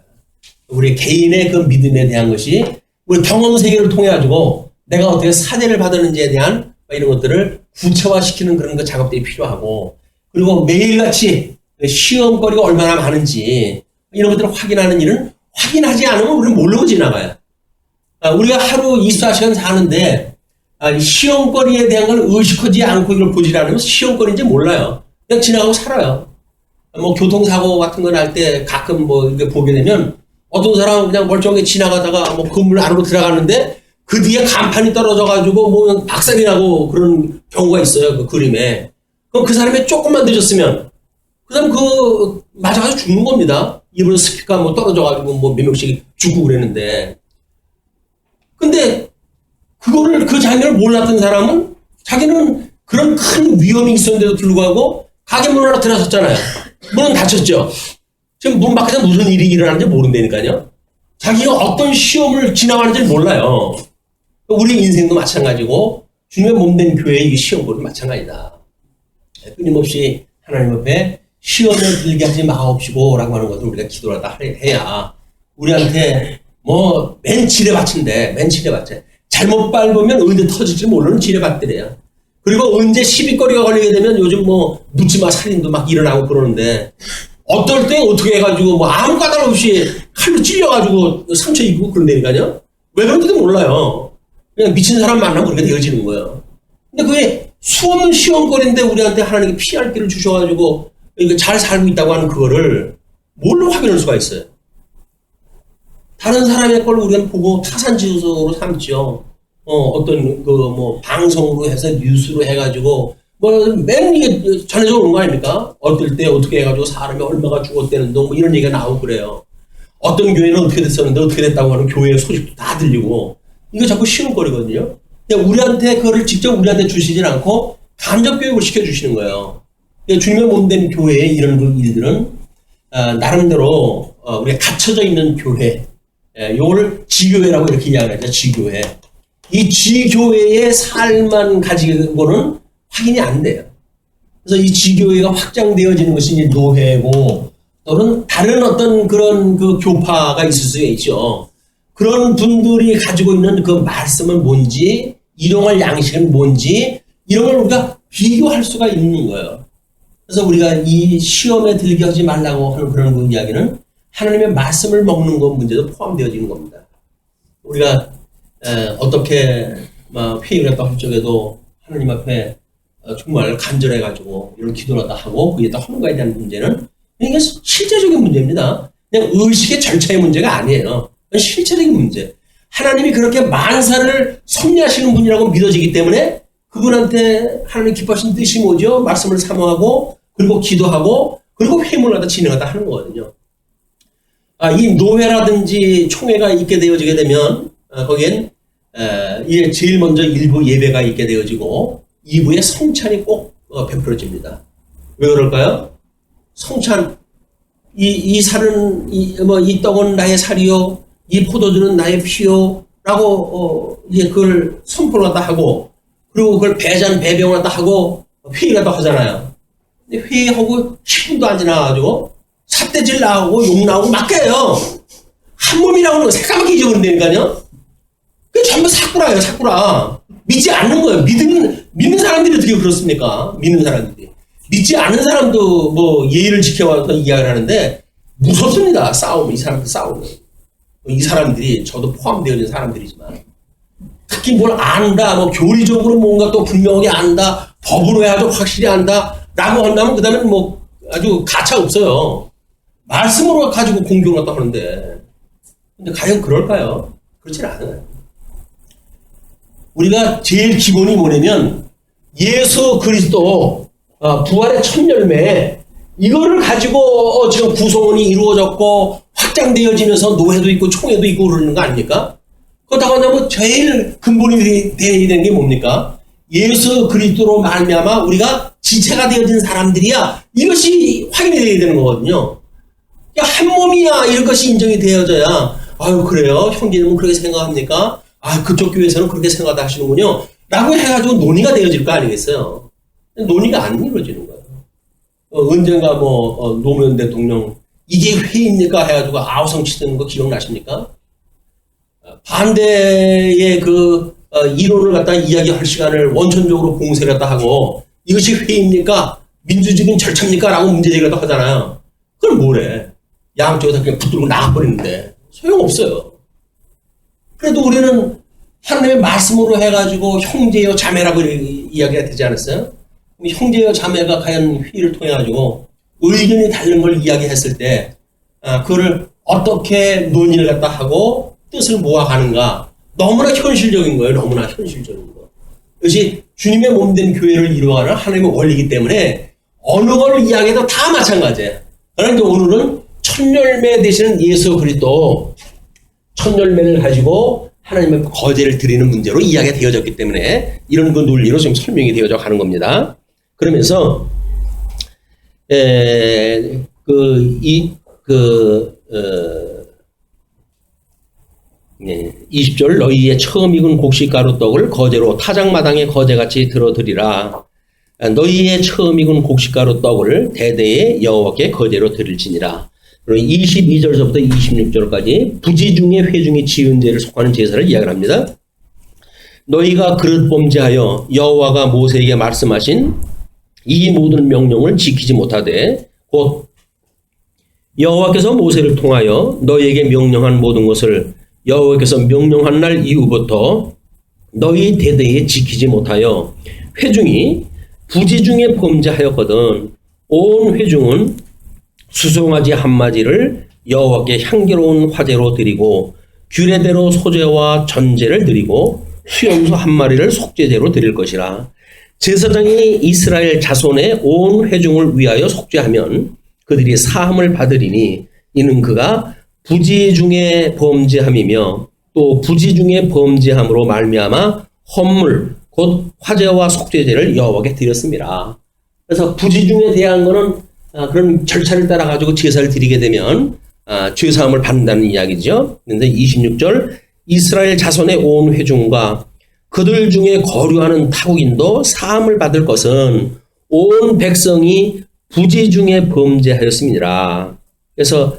우리 개인의 그 믿음에 대한 것이 우리 경험 세계를 통해 가지고 내가 어떻게 사죄를 받았는지에 대한 이런 것들을 구체화시키는 그런 그 작업들이 필요하고, 그리고 매일같이 시험거리가 얼마나 많은지 이런 것들을 확인하는 일은 확인하지 않으면 우리는 모르고 지나가요. 우리가 하루 24시간 사는데 시험거리에 대한 걸 의식하지 않고 이걸 보지 않으면 시험거리인지 몰라요. 그냥 지나가고 살아요. 뭐 교통사고 같은 거 날 때 가끔 뭐 이렇게 보게 되면 어떤 사람은 그냥 멀쩡하게 지나가다가 뭐 건물 안으로 들어가는데 그 뒤에 간판이 떨어져가지고 뭐 박살이 나고 그런 경우가 있어요. 그 그림에. 그럼 그 사람이 조금만 늦었으면 그 사람 맞아가지고 죽는 겁니다. 일부러 스피커 뭐 떨어져가지고 뭐 몇 명씩 죽고 그랬는데. 근데 그거를 그 장면을 몰랐던 사람은 자기는 그런 큰 위험이 있었는데도 불구하고 가게 문 하나 들어섰잖아요. 문은 닫혔죠. 지금 문 밖에서 무슨 일이 일어나는지 모른다니까요. 자기가 어떤 시험을 지나가는지 몰라요. 우리 인생도 마찬가지고 주님의 몸된 교회의 이 시험보도 마찬가지다. 끊임없이 하나님 앞에 시험을 들게 하지 마옵시고 라고 하는 것을 우리가 기도를 하다 해야 우리한테 뭐 맨 지뢰밭인데 맨 지뢰밭에 잘못 밟으면 언제 터질지 모르는 지뢰밭들이에요. 그리고 언제 시비거리가 걸리게 되면 요즘 뭐 묻지마 살인도 막 일어나고 그러는데, 어떨 때 어떻게 해가지고 뭐 아무 까닭 없이 칼로 찔려가지고 상처 입고 그런다니까요. 왜 그런지도 몰라요. 그냥 미친 사람 만나면 그렇게 되어지는 거예요. 근데 그게 수없는 시험거리인데 우리한테 하나님께 피할 길을 주셔가지고 잘 살고 있다고 하는 그거를 뭘로 확인할 수가 있어요? 다른 사람의 걸 우리가 보고 타산지수로 삼죠. 어떤 뭐 방송으로 해서 뉴스로 해가지고 맨 이게 전해져 오는 거 아닙니까? 어떨 때 어떻게 해가지고 사람이 얼마가 죽었다는데 뭐 이런 얘기가 나오고 그래요. 어떤 교회는 어떻게 됐었는데 어떻게 됐다고 하는 교회의 소식도 다 들리고, 이거 자꾸 시험거리거든요. 우리한테 그거를 직접 우리한테 주시진 않고 간접 교육을 시켜주시는 거예요. 주님의 몸된 교회의 이런 일들은 나름대로 우리가 갇혀져 있는 교회, 요거를 지교회라고 이렇게 이야기하죠. 지교회. 이 지교회의 삶만 가지고는 확인이 안 돼요. 그래서 이 지교회가 확장되어지는 것이 이제 노회고, 또는 다른 어떤 그런 그 교파가 있을 수 있죠. 그런 분들이 가지고 있는 그 말씀은 뭔지, 일용할 양식은 뭔지, 이런 걸 우리가 비교할 수가 있는 거예요. 그래서 우리가 이 시험에 들게 하지 말라고 하는 그런 그 이야기는 하나님의 말씀을 먹는 것 문제도 포함되어지는 겁니다. 우리가 어떻게 회의를 했다 할 적에도 하나님 앞에 정말 간절해가지고 이런 기도를 다 하고 그게 다 하는가에 대한 문제는 이게 실제적인 문제입니다. 그냥 의식의 절차의 문제가 아니에요. 실체적인 문제. 하나님이 그렇게 만사를 섭리하시는 분이라고 믿어지기 때문에 그분한테 하나님 기뻐하신 뜻이 뭐죠? 말씀을 사모하고 그리고 기도하고 그리고 회의문을 하다 진행하다 하는 거거든요. 이 노회라든지 총회가 있게 되어지게 되면 거기엔 이제 제일 먼저 1부 예배가 있게 되어지고 2부에 성찬이 꼭 베풀어집니다. 왜 그럴까요? 성찬, 이 살은 이 떡은 나의 살이요, 이 포도주는 나의 피요, 라고 이제 그걸 선포를 하다 하고 그리고 그걸 배병을 하다 하고 회의를 하다 하잖아요. 근데 회의하고 10분도 안 지나가지고 삿대질 나오고 욕 나오고 맡겨요. 한 몸이라고 하는 거 새까맣게 잊어버린다니까요. 그게 전부 사꾸라예요, 사꾸라. 믿지 않는 거예요. 믿는 사람들이 어떻게 그렇습니까? 믿는 사람들이. 믿지 않는 사람도 뭐 예의를 지켜와서 이야기를 하는데 무섭습니다. 싸우면, 이 사람들 싸우면. 이 사람들이, 저도 포함되어진 사람들이지만, 특히 뭘 안다, 뭐 교리적으로 뭔가 또 분명하게 안다, 법으로 해야죠, 확실히 안다, 라고 한다면 그 다음에는 뭐 아주 가차 없어요. 말씀으로 가지고 공격을 갖다 하는데, 근데 과연 그럴까요? 그렇진 않아요. 우리가 제일 기본이 뭐냐면 예수 그리스도 부활의 첫 열매 이거를 가지고 지금 구성원이 이루어졌고 확장되어지면서 노회도 있고 총회도 있고 그러는 거 아닙니까? 그렇다고 하면 제일 근본이 되는 게 뭡니까? 예수 그리스도로 말미암아 우리가 지체가 되어진 사람들이야. 이것이 확인이 되어야 되는 거거든요. 한 몸이야 이런 것이 인정이 되어져야 아유 그래요? 형제님은 그렇게 생각합니까? 그쪽 교회에서는 그렇게 생각하다 하시는군요. 라고 해가지고 논의가 되어질 거 아니겠어요? 논의가 안 이루어지는 거예요. 언젠가 노무현 대통령 이게 회의입니까? 해가지고 아우성 치는 거 기억나십니까? 반대의 이론을 갖다 이야기할 시간을 원천적으로 공세를 갖다 하고 이것이 회의입니까? 민주적인 절차입니까? 라고 문제제기를 갖다 하잖아요. 그걸 뭐래? 양쪽에서 그냥 붙들고 나가버리는데 소용없어요. 그래도 우리는 하나님의 말씀으로 해가지고 형제여 자매라고 이야기가 되지 않았어요? 형제여 자매가 과연 회의를 통해가지고 의견이 다른 걸 이야기했을 때 그거를 어떻게 논의를 갖다 하고 뜻을 모아가는가 너무나 현실적인 거예요. 너무나 현실적인 거. 이것이 주님의 몸된 교회를 이루어가는 하나님의 원리이기 때문에 어느 걸 이야기해도 다 마찬가지예요. 그런데 오늘은 첫 열매 되시는 예수 그리스도 첫 열매를 가지고 하나님의 거제를 드리는 문제로 이야기가 되어졌기 때문에 이런 논리로 지금 설명이 되어져 가는 겁니다. 그러면서 20절 너희의 처음 익은 곡식가루 떡을 거제로 타작마당에 거제같이 들어드리라. 너희의 처음 익은 곡식가루 떡을 대대에 여호와께 거제로 드릴지니라. 그리고 22절서부터 26절까지 부지 중에 회중이 지은 죄를 속하는 제사를 이야기를 합니다. 너희가 그릇 범죄하여 여호와가 모세에게 말씀하신 이 모든 명령을 지키지 못하되 곧 여호와께서 모세를 통하여 너희에게 명령한 모든 것을 여호와께서 명령한 날 이후부터 너희 대대에 지키지 못하여 회중이 부지 중에 범죄하였거든 온 회중은 수송아지 한 마리를 여호와께 향기로운 화제로 드리고 규례대로 소제와 전제를 드리고 수염소 한 마리를 속죄제로 드릴 것이라. 제사장이 이스라엘 자손의 온 회중을 위하여 속죄하면 그들이 사함을 받으리니 이는 그가 부지 중에 범죄함이며 또 부지 중에 범죄함으로 말미암아 헌물 곧 화제와 속죄제를 여호와께 드렸습니다. 그래서 부지 중에 대한 거는 그런 절차를 따라 가지고 제사를 드리게 되면 죄 사함을 받는다는 이야기죠. 그런데 26절 이스라엘 자손의 온 회중과 그들 중에 거류하는 타국인도 사함을 받을 것은 온 백성이 부지 중에 범죄하였습니다. 그래서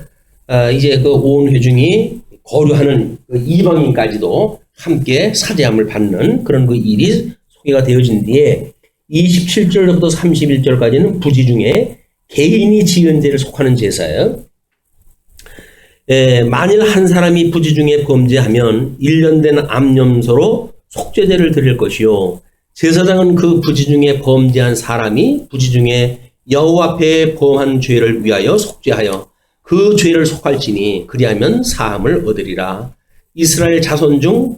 이제 그 온 회중이 거류하는 그 이방인까지도 함께 사죄함을 받는 그런 그 일이 소개가 되어진 뒤에 27절부터 31절까지는 부지 중에 개인이 지은 죄를 속하는 제사예요. 만일 한 사람이 부지 중에 범죄하면 1년 된 암염소로 속죄제를 드릴 것이요 제사장은 그 부지 중에 범죄한 사람이 부지 중에 여호와 앞에 범한 죄를 위하여 속죄하여 그 죄를 속할지니 그리하면 사함을 얻으리라. 이스라엘 자손 중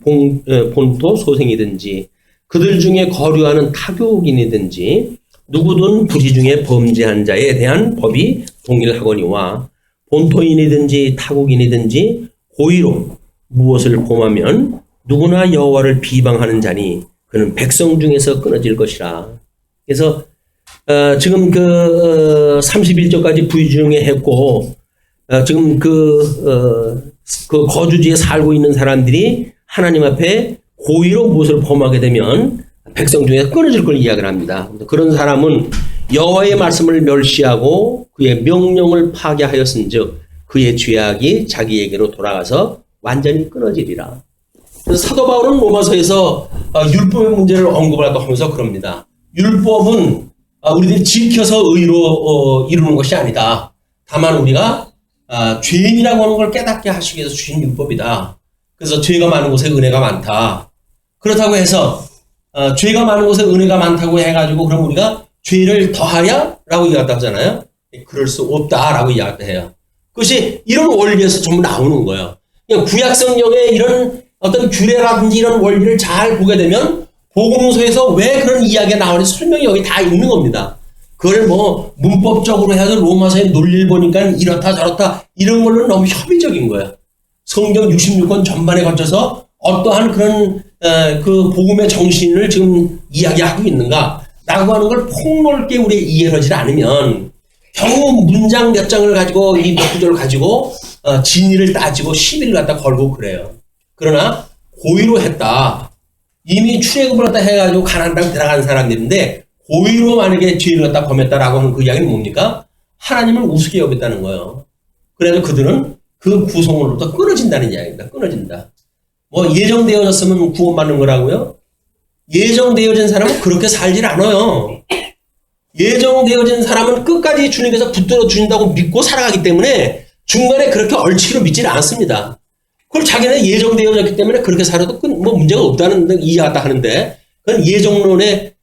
본토 소생이든지 그들 중에 거류하는 타국인이든지 누구든 부지 중에 범죄한 자에 대한 법이 동일하거니와 본토인이든지 타국인이든지 고의로 무엇을 범하면 누구나 여호와를 비방하는 자니 그는 백성 중에서 끊어질 것이라. 그래서 지금 31절까지 부유중에 했고 지금 그 거주지에 살고 있는 사람들이 하나님 앞에 고의로 무엇을 범하게 되면 백성 중에서 끊어질 걸 이야기를 합니다. 그런 사람은 여호와의 말씀을 멸시하고 그의 명령을 파괴하였은즉 그의 죄악이 자기에게로 돌아가서 완전히 끊어지리라. 그래서 사도 바울은 로마서에서 율법의 문제를 언급하려고 하면서 그럽니다. 율법은 우리들이 지켜서 의로 이루는 것이 아니다. 다만 우리가 죄인이라고 하는 걸 깨닫게 하시기 위해서 주신 율법이다. 그래서 죄가 많은 곳에 은혜가 많다. 그렇다고 해서 죄가 많은 곳에 은혜가 많다고 해가지고 그럼 우리가 죄를 더하랴? 라고 이야기한다 하잖아요. 그럴 수 없다라고 이야기해요. 그것이 이런 원리에서 전부 나오는 거예요. 그냥 구약성경의 이런 어떤 규례라든지 이런 원리를 잘 보게 되면 복음서에서 왜 그런 이야기가 나오는지 설명이 여기 다 있는 겁니다. 그걸 뭐 문법적으로 해서 로마서의 논리를 보니까 이렇다 저렇다 이런 걸로는 너무 협의적인 거예요. 성경 66권 전반에 걸쳐서 어떠한 그런 그 복음의 정신을 지금 이야기하고 있는가 라고 하는 걸 폭넓게 우리가 이해하지 않으면 겨우 문장 몇 장을 가지고 이 몇 구절을 가지고 진리를 따지고 시비를 갖다 걸고 그래요. 그러나 고의로 했다. 이미 출애굽을 갖다 해가지고 가나안 땅 들어간 사람들인데 고의로 만약에 죄를 갖다 범했다라고 하는 그 이야기는 뭡니까? 하나님을 우습게 여겼다는 거예요. 그래서 그들은 그 구성으로부터 끊어진다는 이야기입니다. 끊어진다. 뭐 예정되어졌으면 구원받는 거라고요? 예정되어진 사람은 그렇게 살질 않아요. 예정되어진 사람은 끝까지 주님께서 붙들어 주신다고 믿고 살아가기 때문에 중간에 그렇게 얼치로 믿지를 않습니다. 그걸 자기는 예정되어졌기 때문에 그렇게 살아도 뭐 문제가 없다는 이해하다 하는데 그건 예정론의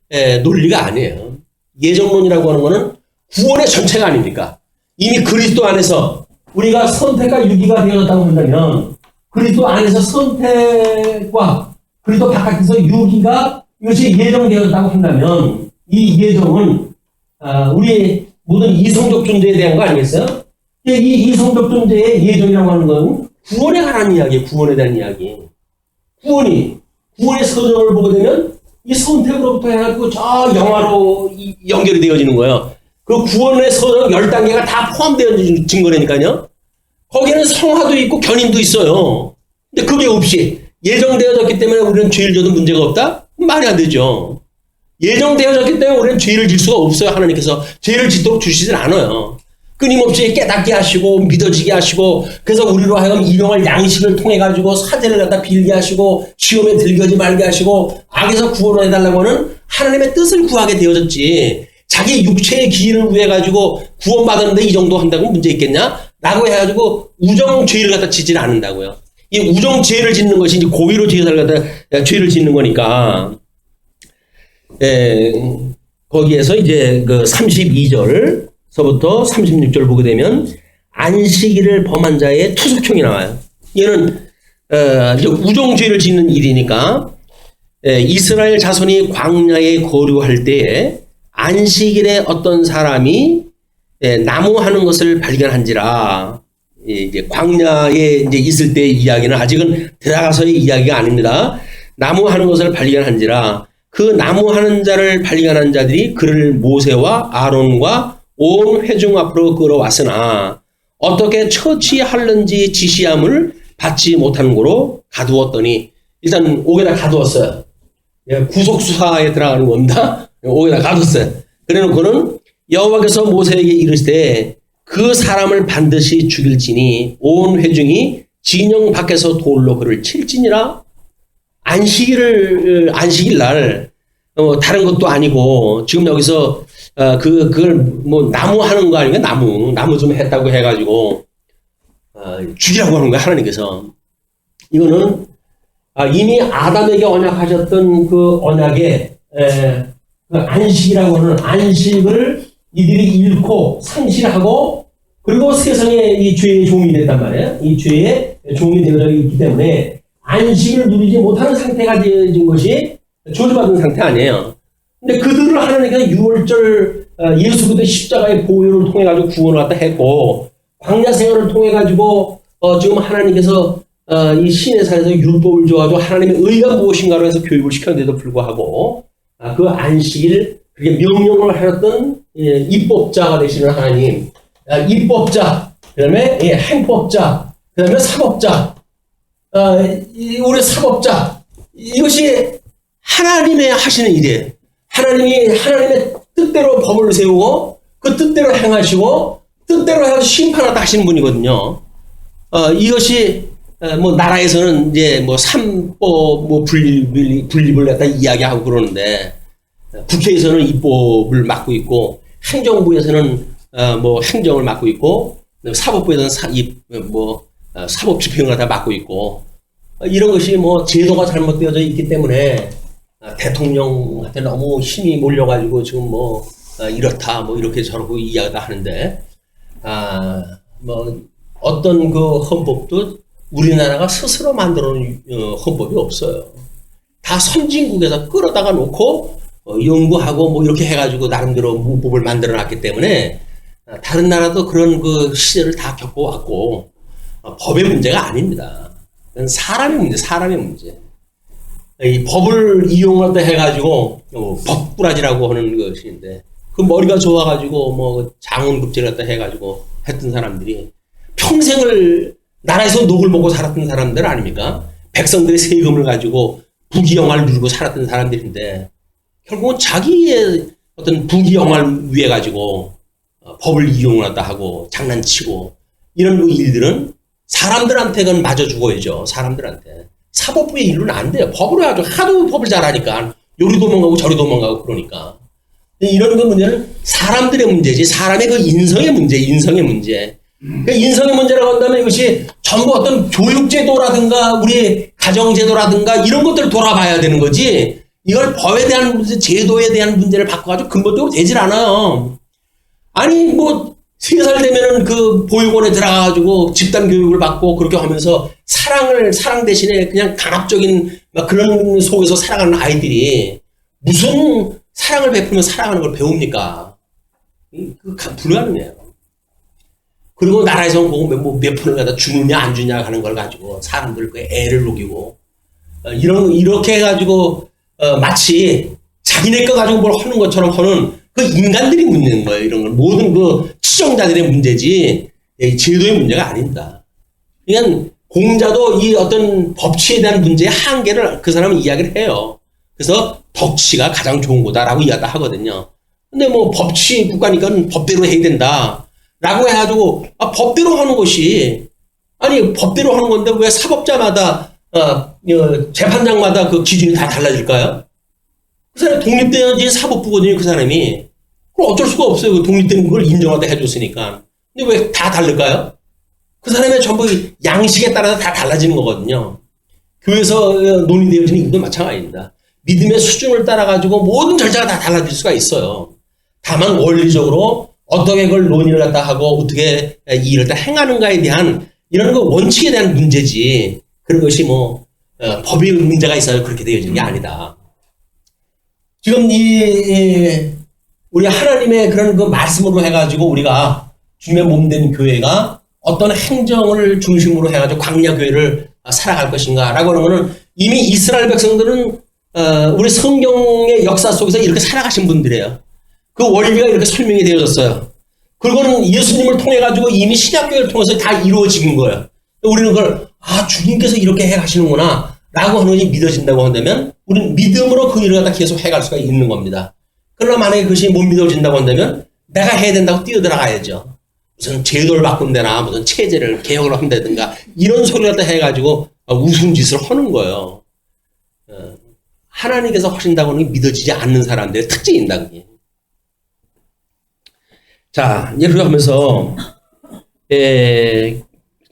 논리가 아니에요. 예정론이라고 하는 거는 구원의 전체가 아닙니까? 이미 그리스도 안에서 우리가 선택과 유기가 되어졌다고 한다면 그리스도 안에서 선택과 그리스도 바깥에서 유기가 이것이 예정되었다고 한다면 이 예정은 우리 모든 이성적 존재에 대한 거 아니겠어요? 이 이성적 존재의 예정이라고 하는 건 구원에 관한 이야기예요. 구원에 대한 이야기. 구원의 서정을 보게 되면 이 선택으로부터 해가지고 저 영화로 연결이 되어지는 거예요. 그 구원의 서정 10단계가 다 포함되어진 거라니까요. 거기에는 성화도 있고 견인도 있어요. 근데 그게 없이 예정되어졌기 때문에 우리는 죄를 져도 문제가 없다? 말이 안 되죠. 예정되어졌기 때문에 우리는 죄를 질 수가 없어요. 하나님께서 죄를 짓도록 주시진 않아요. 끊임없이 깨닫게 하시고 믿어지게 하시고 그래서 우리로 하여금 일용할 양식을 통해 가지고 사제를 갖다 빌게 하시고 시험에 들거지 말게 하시고 악에서 구원을 해달라고 하는 하나님의 뜻을 구하게 되어졌지 자기 육체의 기인을 위해 가지고 구원받았는데 이 정도 한다고 문제 있겠냐? 라고 해가지고 우정죄를 갖다 짓지는 않는다고요. 이 우정죄를 짓는 것이 이제 고의로 죄를 갖다 죄를 짓는 거니까 거기에서 이제 그 32절 서부터 36절 보게 되면 안식일을 범한 자의 투석형이 나와요. 얘는 이제 우정죄를 짓는 일이니까 이스라엘 자손이 광야에 거류할 때에 안식일에 어떤 사람이 나무하는 것을 발견한지라 이제 광야에 이제 있을 때의 이야기는 아직은 들어가서의 이야기가 아닙니다. 나무하는 것을 발견한지라 그 나무하는 자를 발견한 자들이 그를 모세와 아론과 온 회중 앞으로 끌어왔으나 어떻게 처치할는지 지시함을 받지 못한 고로 가두었더니 일단 옥에다 가두었어요. 구속수사에 들어가는 겁니다. 옥에다 가뒀어요. 그래놓고는 여호와께서 모세에게 이르시되 그 사람을 반드시 죽일지니 온 회중이 진영 밖에서 돌로 그를 칠지니라. 안식일 날 다른 것도 아니고 지금 여기서 그걸 뭐 나무 하는 거 아닌가 나무 좀 했다고 해가지고 죽이라고 하는 거야, 하나님께서. 이거는 이미 아담에게 언약하셨던 그 언약의 그 안식이라고 하는 안식을 이들이 잃고 상실하고 그리고 세상에 이 죄의 종이 됐단 말이에요. 이 죄의 종이 되어져 있기 때문에 안식을 누리지 못하는 상태가 되어진 것이 저주받은 상태 아니에요. 근데 그들을 하나님께서 유월절 예수 그리스도의 십자가의 보혈을 통해 가지고 구원을 갖다 했고 광야 생활을 통해 가지고 지금 하나님께서 이 시내산에서 율법을 줘가지고 하나님의 의가 무엇인가로 해서 교육을 시켰는데도 불구하고 그 안식일 그게 명령을 하였던 입법자가 되시는 하나님, 입법자, 그다음에 행법자, 그다음에 사법자, 우리 사법자 이것이 하나님의 하시는 일이에요. 하나님이 하나님의 뜻대로 법을 세우고 그 뜻대로 행하시고 뜻대로 해서 심판하다 하시는 분이거든요. 이것이 뭐 나라에서는 이제 뭐 삼법 뭐 분립을 갖다 이야기하고 그러는데 국회에서는 입법을 맡고 있고 행정부에서는 뭐 행정을 맡고 있고 사법부에서는 사법 집행을 갖다 맡고 있고 이런 것이 뭐 제도가 잘못되어져 있기 때문에 대통령한테 너무 힘이 몰려가지고 지금 뭐 이렇다 뭐 이렇게 저렇게 이야기다 하는데 뭐 어떤 그 헌법도 우리나라가 스스로 만들어 놓은 헌법이 없어요. 다 선진국에서 끌어다가 놓고 연구하고 뭐 이렇게 해가지고 나름대로 문법을 만들어 놨기 때문에 다른 나라도 그런 그 시대를 다 겪어왔고 법의 문제가 아닙니다. 그건 사람의 문제, 사람의 문제. 이 법을 이용하다 해가지고 법꾸라지라고 하는 것인데 그 머리가 좋아가지고 뭐 장원급제를 갖다 해가지고 했던 사람들이 평생을 나라에서 녹을 먹고 살았던 사람들 아닙니까? 백성들의 세금을 가지고 부귀영화를 누리고 살았던 사람들인데 결국은 자기의 어떤 부귀영화를 위해 가지고 법을 이용하다 하고 장난치고 이런 그 일들은 사람들한테 그건 마저 죽어야죠. 사람들한테. 사법부의 일로는 안 돼요. 법으로 해가지고 하도 법을 잘하니까 요리 도망가고 저리 도망가고 그러니까. 이런 그 문제는 사람들의 문제지 사람의 그 인성의 문제, 인성의 문제. 그 인성의 문제라고 한다면 이것이 전부 어떤 교육제도라든가 우리 가정제도라든가 이런 것들을 돌아봐야 되는 거지 이걸 법에 대한 문제, 제도에 대한 문제를 바꿔가지고 근본적으로 되질 않아요. 아니 뭐 3살 되면은 그 보육원에 들어가가지고 집단 교육을 받고 그렇게 하면서 사랑 대신에 그냥 강압적인 막 그런 속에서 살아가는 아이들이 무슨 사랑을 베풀면 사랑하는 걸 배웁니까? 그 불가능해요. 그리고 나라에서는 그거 몇 푼을 갖다 주느냐 안 주냐 하는 걸 가지고 사람들 그 애를 녹이고 이렇게 해가지고 마치 자기네 거 가지고 뭘 하는 것처럼 하는 그 인간들이 문제인 거예요. 이런 걸 모든 그 시정자들의 문제지 제도의 문제가 아닙니다. 그러니까 공자도 이 어떤 법치에 대한 문제의 한계를 그 사람은 이야기를 해요. 그래서 덕치가 가장 좋은 거다라고 이야기를 하거든요. 근데 뭐 법치 국가니까 법대로 해야 된다. 라고 해가지고, 법대로 하는 것이, 아니, 법대로 하는 건데 왜 사법자마다, 재판장마다 그 기준이 다 달라질까요? 그 사람이 독립돼야지 사법부거든요, 그 사람이. 그럼 어쩔 수가 없어요. 그 독립된 걸 인정하다 해줬으니까. 근데 왜 다 다를까요? 그 사람의 전부 양식에 따라서 다 달라지는 거거든요. 교회에서 논의되어지는 이것도 마찬가지입니다. 믿음의 수준을 따라가지고 모든 절차가 다 달라질 수가 있어요. 다만 원리적으로 어떻게 그걸 논의를 갖다 하고 어떻게 이 일을 다 행하는가에 대한 이런 그 원칙에 대한 문제지 그런 것이 뭐 법의 문제가 있어서 그렇게 되어지는 게 아니다. 지금 우리 하나님의 그런 그 말씀으로 해가지고 우리가 주님의 몸된 교회가 어떤 행정을 중심으로 해가지고 광야 교회를 살아갈 것인가라고 하는 거는 이미 이스라엘 백성들은 우리 성경의 역사 속에서 이렇게 살아가신 분들이에요. 그 원리가 이렇게 설명이 되어졌어요. 그거는 예수님을 통해 가지고 이미 신약교회를 통해서 다 이루어진 거예요. 우리는 그걸 주님께서 이렇게 해 가시는구나 라고 하는 것이 믿어진다고 한다면 우리는 믿음으로 그 일을 갖다 계속 해갈 수가 있는 겁니다. 그러나 만약에 그것이 못 믿어진다고 한다면 내가 해야 된다고 뛰어들어가야죠. 무슨 제도를 바꾼다나 무슨 체제를 개혁을 한다든가 이런 소리를 갖다 해가지고 우스운 짓을 하는 거예요. 하나님께서 하신다고 하는 게 믿어지지 않는 사람들의 특징입니다. 그게. 자, 이렇게 하면서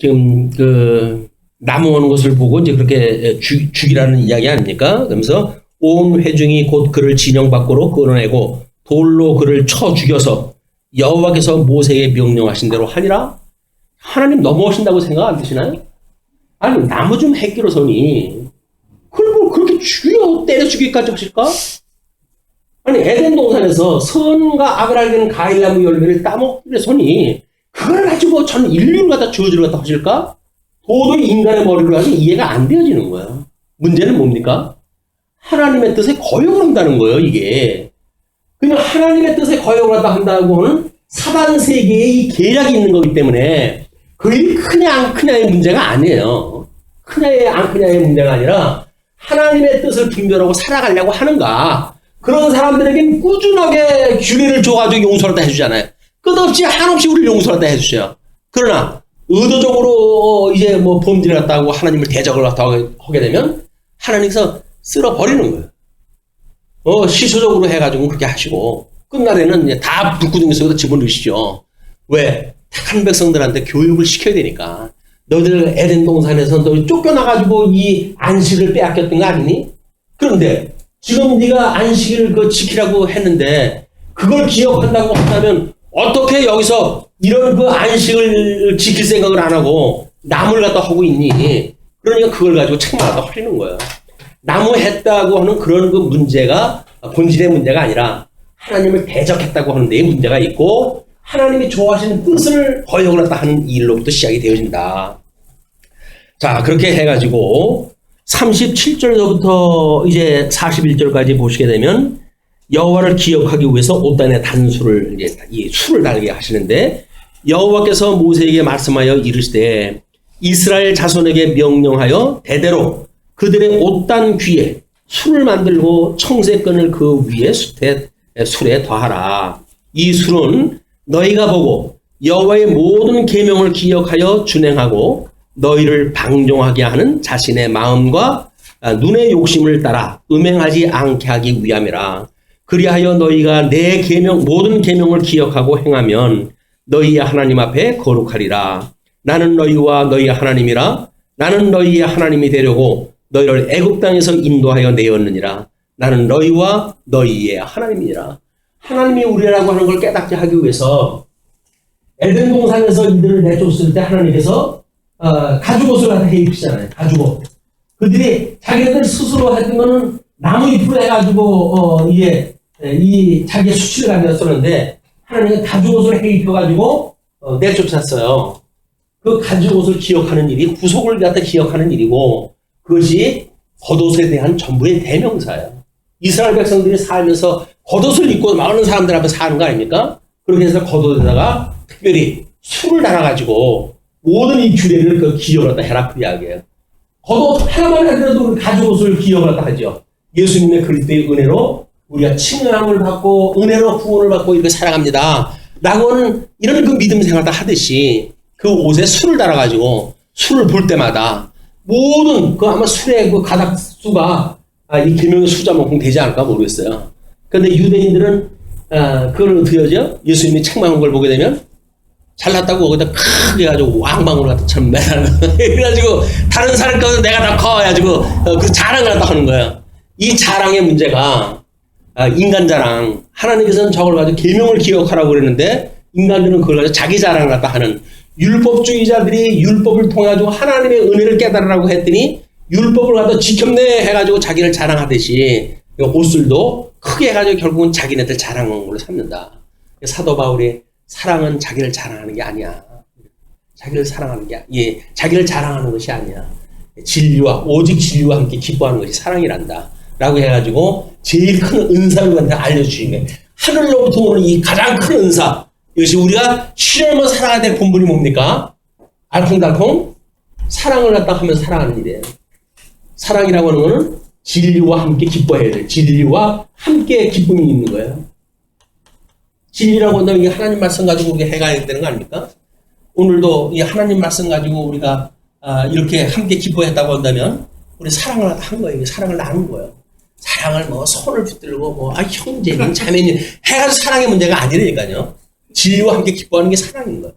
지금 그 나무 오는 것을 보고 이제 그렇게 죽이라는 이야기 아닙니까? 그러면서 온 회중이 곧 그를 진영 밖으로 끌어내고 돌로 그를 쳐 죽여서 여호와께서 모세에게 명령하신 대로 하니라. 하나님 넘어오신다고 생각 안 드시나요? 아니 나무 좀 해끼로서니 그걸 뭐 그렇게 죽여 때려 죽이기까지 하실까? 아니 에덴 동산에서 선과 악을 알게 하는 과일나무 열매를 따먹기로서니 그걸 가지고 전 인류를 갖다 저주를 갖다 하실까? 도저히 인간의 머리를 가지고 이해가 안 되어지는 거야. 문제는 뭡니까? 하나님의 뜻에 거역을 한다는 거예요, 이게. 그냥 하나님의 뜻에 거역을 한다고 하는 사단 세계의 이 계략이 있는 거기 때문에 그게 크냐 안 크냐의 문제가 아니에요. 크냐의 안 크냐의 문제가 아니라 하나님의 뜻을 분별하고 살아가려고 하는가. 그런 사람들에게 꾸준하게 규례를 줘가지고 용서를 다 해주잖아요. 끝없이 한없이 우리를 용서를 다 해주셔요. 그러나 의도적으로 이제 뭐 범죄를 갖다고 하나님을 대적을 갖다고 하게 되면 하나님께서 쓸어버리는 거예요. 시소적으로 해가지고 그렇게 하시고 끝날에는 이제 다 불구덩이 속에다 집어넣으시죠. 왜? 택한 백성들한테 교육을 시켜야 되니까. 너희들 에덴 동산에서 너희 쫓겨나가지고 이 안식을 빼앗겼던 거 아니니? 그런데 지금 네가 안식을 그 지키라고 했는데 그걸 기억한다고 한다면 어떻게 여기서 이런 그 안식을 지킬 생각을 안 하고 남을 갖다 하고 있니? 그러니까 그걸 가지고 책만 갖다 허리는 거예요. 나무 했다고 하는 그런 그 문제가 본질의 문제가 아니라 하나님을 대적했다고 하는 데에 문제가 있고 하나님이 좋아하시는 뜻을 거역을 갖다 하는 일로부터 시작이 되어진다. 자, 그렇게 해가지고 37절부터 이제 41절까지 보시게 되면 여호와를 기억하기 위해서 옷단에 단수를 이제 이 수를 달게 하시는데 여호와께서 모세에게 말씀하여 이르시되 이스라엘 자손에게 명령하여 대대로 그들의 옷단 귀에 술을 만들고 청색끈을 그 위에 술에 더하라. 이 술은 너희가 보고 여호와의 모든 계명을 기억하여 준행하고 너희를 방종하게 하는 자신의 마음과 눈의 욕심을 따라 음행하지 않게 하기 위함이라. 그리하여 너희가 내 계명 모든 계명을 기억하고 행하면 너희의 하나님 앞에 거룩하리라. 나는 너희와 너희의 하나님이라. 나는 너희의 하나님이 되려고 너희를 애굽 땅에서 인도하여 내었느니라. 나는 너희와 너희의 하나님이니라. 하나님이 우리라고 하는 걸 깨닫게 하기 위해서 에덴 동산에서 이들을 내쫓을 때 하나님께서 가죽옷을 갖다 해입히잖아요. 가죽옷. 그들이 자기네들 스스로 했던 나무 잎을 해가지고 이게 이 자기의 수치를 가졌었는데 하나님은 가죽옷을 해입혀가지고 내쫓았어요. 그 가죽옷을 기억하는 일이 구속을 갖다 기억하는 일이고 그것이 겉옷에 대한 전부의 대명사예요. 이스라엘 백성들이 살면서 겉옷을 입고 많은 사람들 앞에 사는 거 아닙니까? 그렇게 해서 겉옷에다가 특별히 술을 달아가지고 모든 이 규례를 그 기억을 갖다 해라 그 이야기예요. 겉옷 하나만 하더라도 가죽옷을 기억을 갖다 하죠. 예수님의 그리스도의 은혜로 우리가 칭함을 받고 은혜로 구원을 받고 이렇게 살아갑니다. 라고는 이런 그 믿음 생활 다 하듯이 그 옷에 술을 달아가지고 술을 볼 때마다 모든 그 아마 술의 그 가닥수가 이 계명의 수자만큼 되지 않을까 모르겠어요. 그런데 유대인들은 그걸 어떻게 하죠? 예수님이 책망한 걸 보게 되면 잘났다고 거기다 크게 해가지고 왕방울 같은 처럼 매달아 그래가지고 다른 사람 거는 내가 다 커가지고 그 자랑을 갖다 하는 거예요. 이 자랑의 문제가 인간 자랑. 하나님께서는 저걸 가지고 계명을 기억하라고 그랬는데 인간들은 그걸 가지고 자기 자랑을 갖다 하는 율법주의자들이 율법을 통해 가지고 하나님의 은혜를 깨달으라고 했더니 율법을 갖다 지켰네 해가지고 자기를 자랑하듯이 옷술도 크게 해가지고 결국은 자기네들 자랑한 걸로 삼는다. 사도 바울이 사랑은 자기를 자랑하는 게 아니야. 자기를 사랑하는 게 자기를 자랑하는 것이 아니야. 진리와 오직 진리와 함께 기뻐하는 것이 사랑이란다. 라고 해가지고 제일 큰 은사를 우리한테 알려주신 거예요. 하늘로부터 오는 이 가장 큰 은사. 이것이 우리가 실험을 살아야 될 본분이 뭡니까? 알콩달콩 사랑을 갖다 하면 사랑하는 일이에요. 사랑이라고 하는 것은 진리와 함께 기뻐해야 돼요. 진리와 함께 기쁨이 있는 거예요. 진리라고 한다면 이게 하나님 말씀 가지고 우리가 해가야 되는 거 아닙니까? 오늘도 이 하나님 말씀 가지고 우리가 이렇게 함께 기뻐했다고 한다면 우리 사랑을 한 거예요. 사랑을 나눈 거예요. 사랑을 뭐 손을 붙들고 형제님 자매님 해가지고 사랑의 문제가 아니라니까요. 진리와 함께 기뻐하는 게 사랑인 거예요.